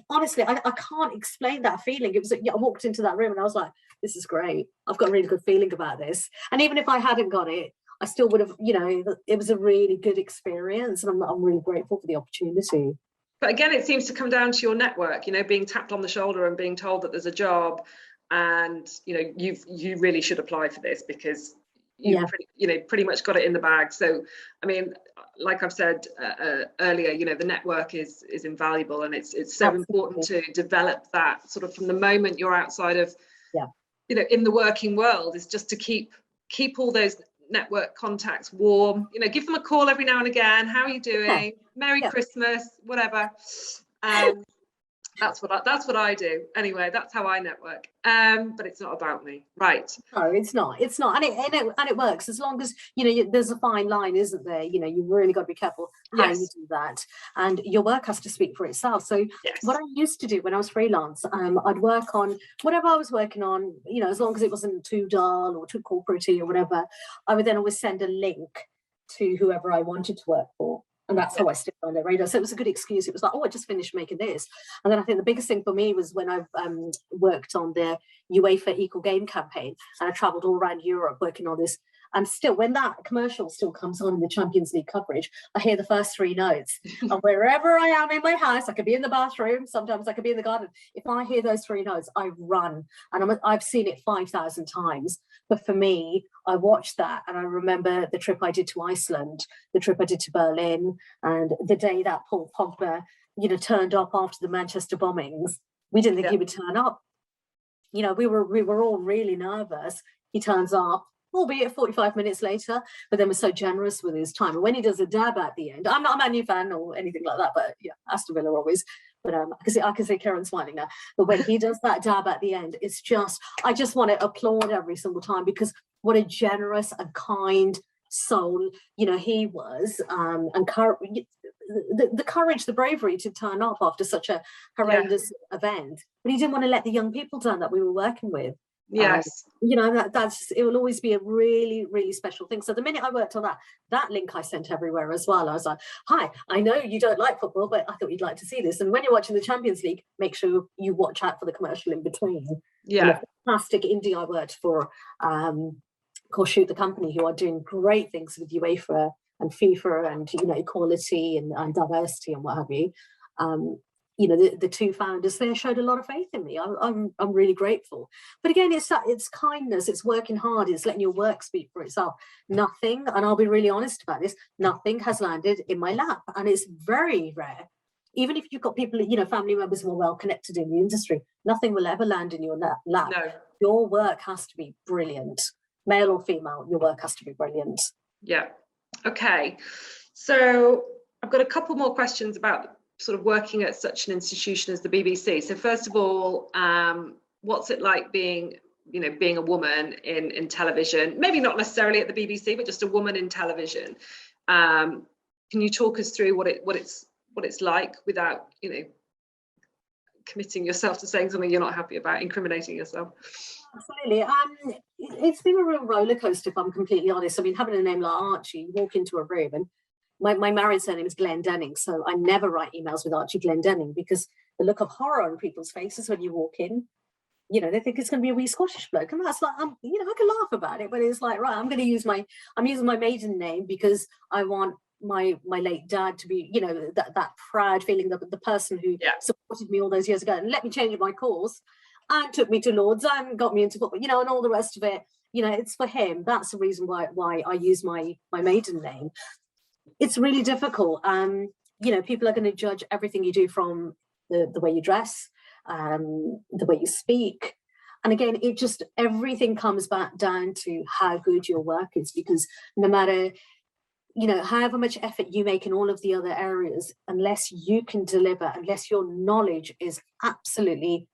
honestly, I can't explain that feeling. It was, I walked into that room and I was like, this is great. I've got a really good feeling about this. And even if I hadn't got it, I still would have, it was a really good experience, and I'm really grateful for the opportunity. But again, it seems to come down to your network, being tapped on the shoulder and being told that there's a job, and you really should apply for this because you've pretty much got it in the bag. So I mean, like I've said earlier, the network is invaluable, and it's so Absolutely. important to develop that sort of from the moment you're outside of in the working world, is just to keep all those network contacts warm. Give them a call every now and again. How are you doing? Merry Christmas, whatever. That's what I do. Anyway, that's how I network. But it's not about me, right? No, it's not, and it works as long as there's a fine line, isn't there? You've really got to be careful how you do that, and your work has to speak for itself. So what I used to do when I was freelance, I'd work on whatever I was working on, as long as it wasn't too dull or too corporate-y or whatever, I would then always send a link to whoever I wanted to work for. And that's how I stayed on their radar. So it was a good excuse. It was like, oh, I just finished making this. And then I think the biggest thing for me was when I worked on the UEFA Equal Game campaign, and I travelled all around Europe working on this. And still, when that commercial still comes on in the Champions League coverage, I hear the first 3 notes. And wherever I am in my house, I could be in the bathroom, sometimes I could be in the garden. If I hear those 3 notes, I run. And I've seen it 5,000 times. But for me, I watched that, and I remember the trip I did to Iceland, the trip I did to Berlin, and the day that Paul Pogba, turned up after the Manchester bombings. We didn't think he would turn up. We were all really nervous. He turns up, albeit 45 minutes later, but then was so generous with his time. And when he does a dab at the end, I'm not a Man U fan or anything like that, but Aston Villa always. But I can see Karen smiling now. But when he does that dab at the end, it's just, I just want to applaud every single time, because what a generous and kind soul, he was, and the courage, the bravery to turn up after such a horrendous event. But he didn't want to let the young people down that we were working with. Yes. It will always be a really, really special thing. So the minute I worked on that link I sent everywhere as well. I was like, hi, I know you don't like football, but I thought you'd like to see this. And when you're watching the Champions League, make sure you watch out for the commercial in between. Yeah. And the fantastic indie I worked for, called Shoot the Company, who are doing great things with UEFA and FIFA and, equality and diversity and what have you. The 2 founders there showed a lot of faith in me. I'm really grateful. But again, it's kindness, it's working hard, it's letting your work speak for itself. Nothing, and I'll be really honest about this, nothing has landed in my lap, and it's very rare. Even if you've got people, family members who are well connected in the industry, nothing will ever land in your lap. No. Your work has to be brilliant, male or female. Your work has to be brilliant. Yeah. Okay. So I've got a couple more questions about sort of working at such an institution as the BBC. So first of all, what's it like being a woman in television? Maybe not necessarily at the BBC, but just a woman in television. Can you talk us through what it's like without committing yourself to saying something you're not happy about, incriminating yourself? Absolutely. It's been a real roller coaster, if I'm completely honest. I mean, having a name like Archie, you walk into a room and my married surname is Glendenning, so I never write emails with Archie Glendenning, because the look of horror on people's faces when you walk in, they think it's going to be a wee Scottish bloke, and that's like, I can laugh about it, but it's like, right, I'm using my maiden name because I want my late dad to be, that proud feeling, that the person who supported me all those years ago and let me change my course and took me to Lords and got me into football, and all the rest of it, it's for him. That's the reason why I use my maiden name. It's really difficult. People are going to judge everything you do from the way you dress, the way you speak. And again, everything comes back down to how good your work is, because no matter, however much effort you make in all of the other areas, unless you can deliver, unless your knowledge is absolutely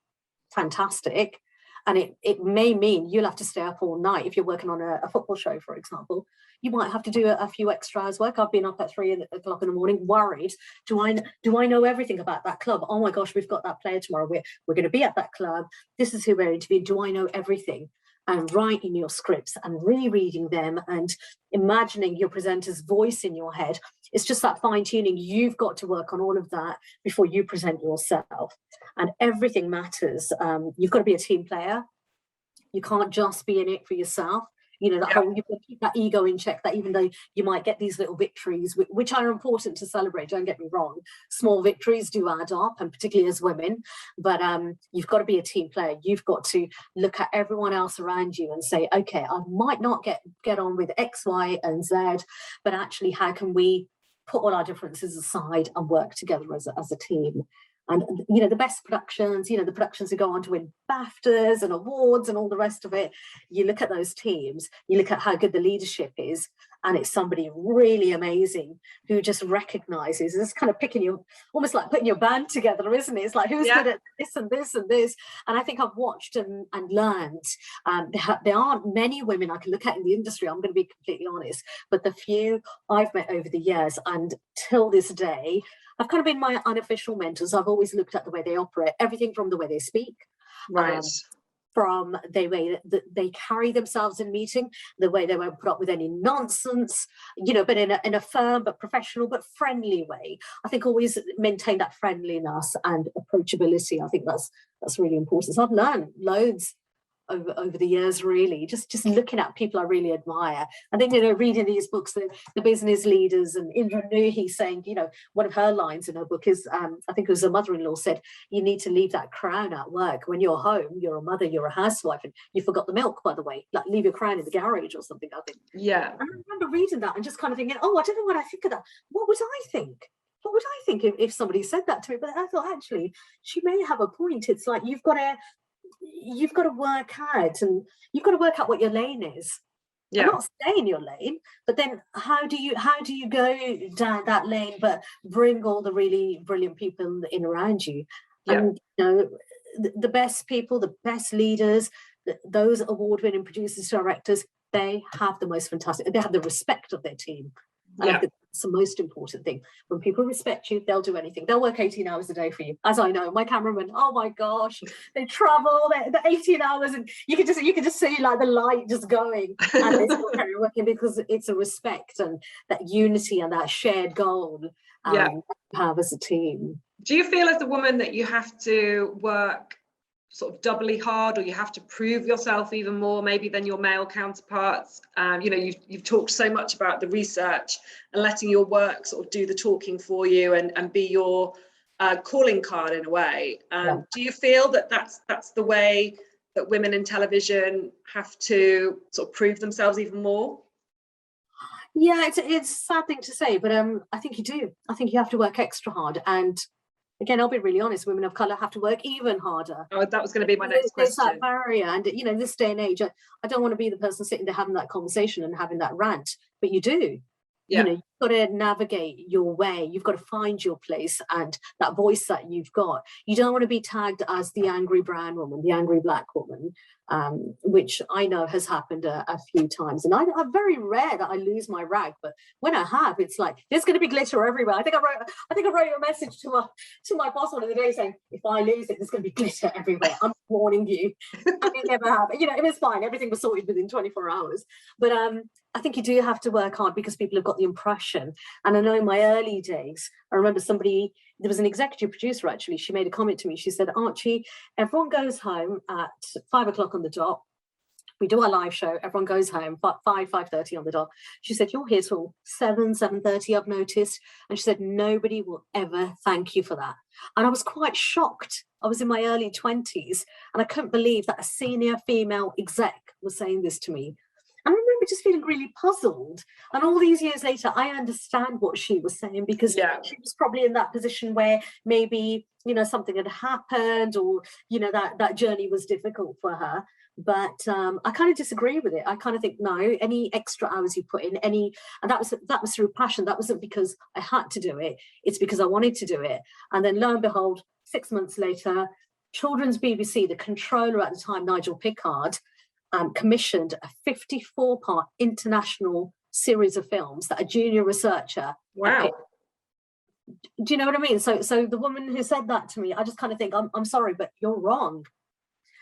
fantastic, and it may mean you'll have to stay up all night if you're working on a football show, for example. You might have to do a few extra hours work. I've been up at 3 o'clock in the morning, worried. Do I know everything about that club? Oh my gosh, we've got that player tomorrow. We're going to be at that club. This is who we're interviewing. Do I know everything? And writing your scripts and rereading them and imagining your presenter's voice in your head. It's just that fine tuning. You've got to work on all of that before you present yourself. And everything matters. You've got to be a team player. You can't just be in it for yourself. that whole, you've got to keep that ego in check, that even though you might get these little victories, which are important to celebrate, don't get me wrong, small victories do add up, and particularly as women, but you've got to be a team player. You've got to look at everyone else around you and say, okay, I might not get on with X, Y, and Z, but actually how can we put all our differences aside and work together as a team? And, the best productions, the productions who go on to win BAFTAs and awards and all the rest of it, you look at those teams, you look at how good the leadership is, and it's somebody really amazing who just recognises, it's kind of almost like putting your band together, isn't it? It's like, who's good at this and this and this? And I think I've watched and learned. There aren't many women I can look at in the industry, I'm going to be completely honest, but the few I've met over the years, and till this day, I've kind of been my unofficial mentors. I've always looked at the way they operate, everything from the way they speak, right, from the way that they carry themselves in meeting, the way they won't put up with any nonsense, but in a firm but professional but friendly way. I think always maintain that friendliness and approachability. I think that's really important. So I've learned loads over the years, really, just looking at people I really admire. And then, reading these books, the business leaders, and Indra Nooyi saying, one of her lines in her book is, I think it was her mother-in-law said, you need to leave that crown at work. When you're home, you're a mother, you're a housewife, and you forgot the milk, by the way, like leave your crown in the garage or something, I think. Yeah. And I remember reading that and just kind of thinking, oh, I don't know what I think of that. What would I think? What would I think if somebody said that to me? But I thought, actually, she may have a point. It's like, you've got to work out, and you've got to work out what your lane is. Yeah. And not stay in your lane, but then how do you go down that lane but bring all the really brilliant people in around you? Yeah. And the best people, the best leaders, those award-winning producers, directors, they have the most fantastic, they have the respect of their team. And I think that's the most important thing. When people respect you, they'll do anything. They'll work 18 hours a day for you. As I know, my cameraman, oh my gosh, they travel, they're 18 hours, and you can just see like the light just going, and they still carry working, because it's a respect and that unity and that shared goal you have as a team. Do you feel as a woman that you have to work sort of doubly hard, or you have to prove yourself even more maybe than your male counterparts? You've talked so much about the research and letting your work sort of do the talking for you and be your calling card in a way. Do you feel that that's the way that women in television have to sort of prove themselves even more? Yeah, it's a sad thing to say, but I think you do. I think you have to work extra hard. And again, I'll be really honest, women of colour have to work even harder. Oh, that was going to be my next question. There's that barrier. And, this day and age, I don't want to be the person sitting there having that conversation and having that rant, but you do. Yeah. You've got to navigate your way. You've got to find your place and that voice that you've got. You don't want to be tagged as the angry brown woman, the angry black woman, which I know has happened a few times. And I'm very rare that I lose my rag, but when I have, it's like there's going to be glitter everywhere. I think I wrote a message to my boss one of the days saying, if I lose it, there's going to be glitter everywhere. I'm warning you. It never happened. It was fine. Everything was sorted within 24 hours. But I think you do have to work hard, because people have got the impression. And I know in my early days, I remember there was an executive producer, actually, she made a comment to me. She said, Archie, everyone goes home at 5 o'clock on the dot. We do our live show, everyone goes home, 5:30 on the dot. She said, you're here till 7:30, I've noticed. And she said, nobody will ever thank you for that. And I was quite shocked. I was in my early 20s, and I couldn't believe that a senior female exec was saying this to me. And I remember just feeling really puzzled. And all these years later, I understand what she was saying, because she was probably in that position where maybe, something had happened, or, that journey was difficult for her. But I kind of disagree with it. I kind of think, no, any extra hours you put in, and that was through passion. That wasn't because I had to do it. It's because I wanted to do it. And then lo and behold, 6 months later, Children's BBC, the controller at the time, Nigel Pickard, commissioned a 54-part international series of films that a junior researcher. Wow. Do you know what I mean? So the woman who said that to me, I just kind of think, I'm sorry, but you're wrong.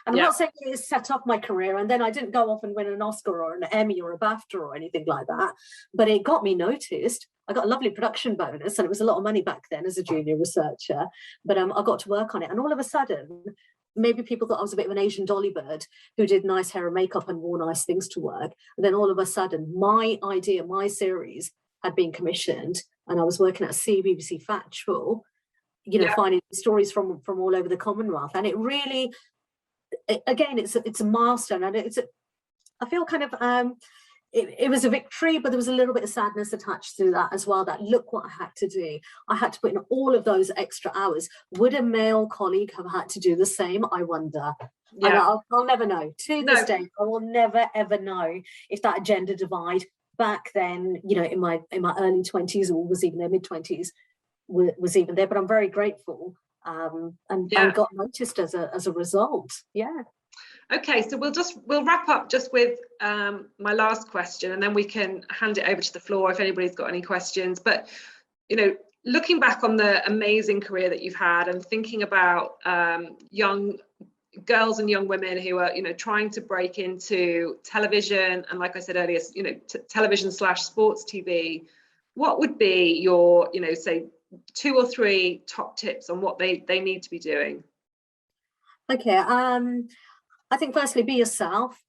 And I'm not saying it set up my career, and then I didn't go off and win an Oscar or an Emmy or a BAFTA or anything like that, but it got me noticed. I got a lovely production bonus, and it was a lot of money back then as a junior researcher, but I got to work on it. And all of a sudden, maybe people thought I was a bit of an Asian dolly bird who did nice hair and makeup and wore nice things to work. And then all of a sudden, my idea, my series had been commissioned, and I was working at BBC Factual, finding stories from all over the Commonwealth. And it really, again, it's a milestone, and I feel kind of it was a victory, but there was a little bit of sadness attached to that as well, that look what I had to do. I had to put in all of those extra hours. Would a male colleague have had to do the same? I wonder. Yeah. And I'll never know. To this day, I will never, ever know if that gender divide back then, in my early 20s, or was even their mid-20s, was even there. But I'm very grateful and got noticed as a result. Yeah. Okay, so we'll wrap up just with my last question, and then we can hand it over to the floor if anybody's got any questions. But looking back on the amazing career that you've had, and thinking about young girls and young women who are trying to break into television, and like I said earlier, television / sports TV, what would be your say 2 or 3 top tips on what they need to be doing? Okay, I think firstly, be yourself.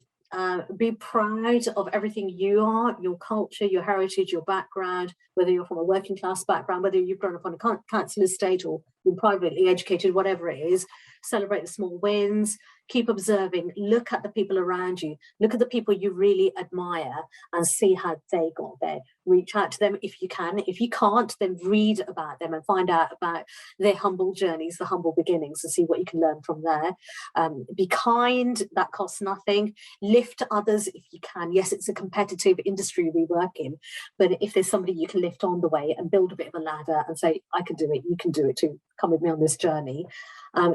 Be proud of everything you are, your culture, your heritage, your background, whether you're from a working class background, whether you've grown up on a council estate or been privately educated, whatever it is. Celebrate the small wins, keep observing, look at the people around you, look at the people you really admire and see how they got there. Reach out to them if you can. If you can't, then read about them and find out about their humble journeys, the humble beginnings, and see what you can learn from there. Be kind, that costs nothing. Lift others if you can. Yes, it's a competitive industry we work in, but if there's somebody you can lift on the way and build a bit of a ladder and say, I can do it, you can do it too, come with me on this journey.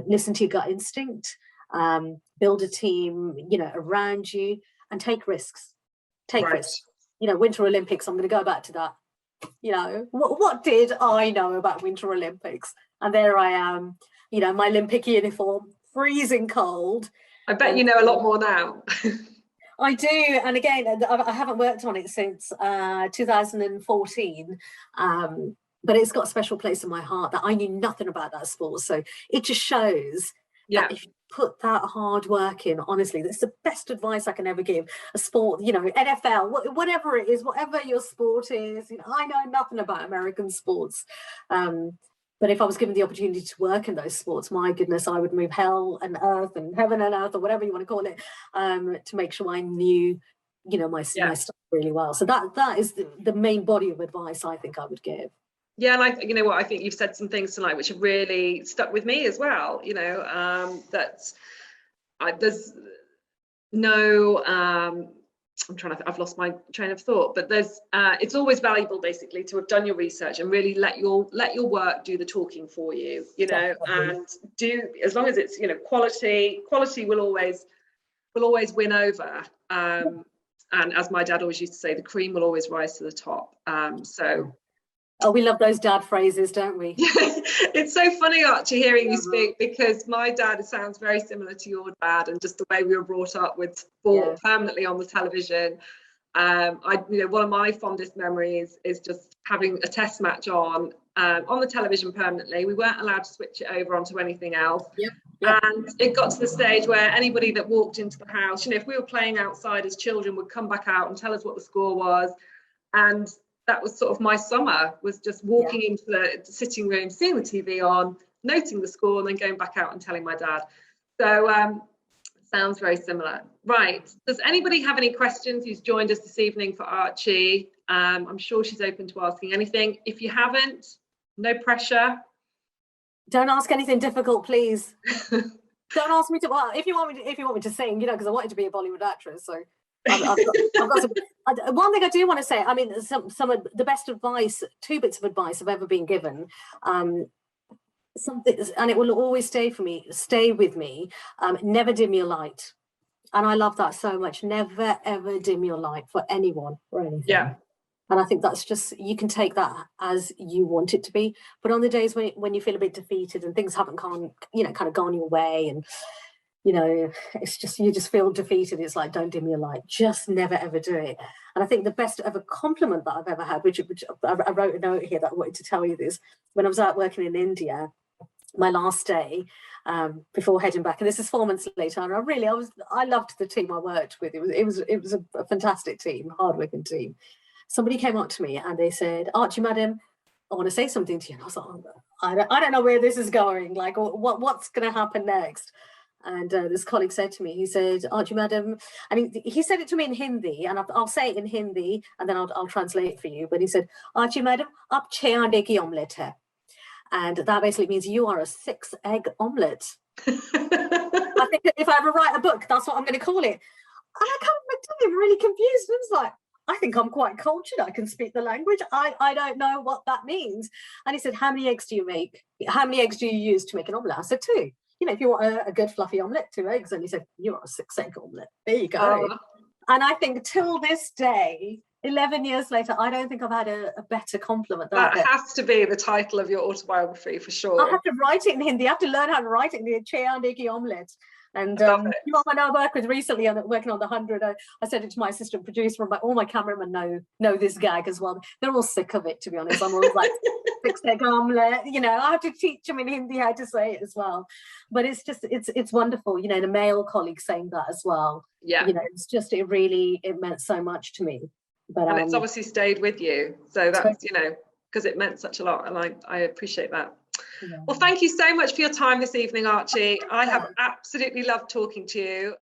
Listen to your gut instinct, build a team, around you, and take risks. Take risks. Winter Olympics, I'm going to go back to that. What did I know about Winter Olympics? And there I am, my Olympic uniform, freezing cold. I bet you know a lot more now. I do, and again, I haven't worked on it since 2014. But it's got a special place in my heart that I knew nothing about that sport. So it just shows that if you put that hard work in, honestly, that's the best advice I can ever give. A sport, NFL, whatever it is, whatever your sport is. I know nothing about American sports. But if I was given the opportunity to work in those sports, my goodness, I would move hell and earth and heaven and earth, or whatever you want to call it, to make sure I knew, my stuff really well. So that is the main body of advice I think I would give. Yeah, and I think you've said some things tonight which have really stuck with me as well. There's no I've lost my train of thought, but it's always valuable basically to have done your research and really let your work do the talking for you, and do, as long as it's quality will always win over, and as my dad always used to say, the cream will always rise to the top. Oh, we love those dad phrases, don't we? It's so funny, Archie, hearing you speak, because my dad sounds very similar to your dad, and just the way we were brought up with sport permanently on the television. One of my fondest memories is just having a test match on the television permanently. We weren't allowed to switch it over onto anything else. Yep. And it got to the stage where anybody that walked into the house, if we were playing outside as children, would come back out and tell us what the score was. And that was sort of my summer, was just walking into the sitting room, seeing the TV on, noting the score, and then going back out and telling my dad. So sounds very similar. Right. Does anybody have any questions who's joined us this evening for Archie? I'm sure she's open to asking anything. If you haven't, no pressure. Don't ask anything difficult, please. Don't ask me to. Well, if you want me to sing, because I wanted to be a Bollywood actress, so. I've got some, one thing I do want to say, some of the best advice, 2 bits of advice I've ever been given, something, and it will always stay with me, never dim your light. And I love that so much. Never ever dim your light for anyone or anything. Yeah. And I think that's just, you can take that as you want it to be, but on the days when you feel a bit defeated and things haven't gone, kind of gone your way, and it's just, you just feel defeated, it's like, don't dim your light. Just never ever do it. And I think the best ever compliment that I've ever had, which I wrote a note here that I wanted to tell you this, when I was out working in India, my last day before heading back, and this is 4 months later, and I loved the team I worked with. It was a fantastic team, hardworking team. Somebody came up to me and they said, "Archie, madam, I want to say something to you." And I was like, "Oh, I don't know where this is going. Like, what's going to happen next?" And this colleague said to me, he said, "Archie, madam," and he said it to me in Hindi, and I'll say it in Hindi, and then I'll translate it for you. But he said, "Archie, madam, aap 6 ande ki omelette hai." And that basically means you are a 6-egg omelette. I think if I ever write a book, that's what I'm going to call it. And I kind of looked at him really confused. And I was like, I think I'm quite cultured. I can speak the language. I don't know what that means. And he said, "How many eggs do you make? How many eggs do you use to make an omelette?" I said, 2. You know, if you want a good fluffy omelette, 2 eggs. And he said, "You're a 6-egg omelette. There you go." Oh. And I think till this day, 11 years later, I don't think I've had a better compliment. That has to be the title of your autobiography for sure. I have to write it in Hindi. I have to learn how to write it in the 6 ande ki omelette. And you I work with recently, I'm working on the 100. I said it to my assistant producer, and all my cameramen know this gag as well. They're all sick of it, to be honest. I'm always like, 6-egg omelette. You know, I have to teach them in Hindi how to say it as well. But it's just, it's wonderful. You know, the male colleague saying that as well. Yeah. You know, it's just, it meant so much to me. But and it's obviously stayed with you. So that's, you know, because it meant such a lot, and I appreciate that. Yeah. Well, thank you so much for your time this evening, Archie. I have absolutely loved talking to you.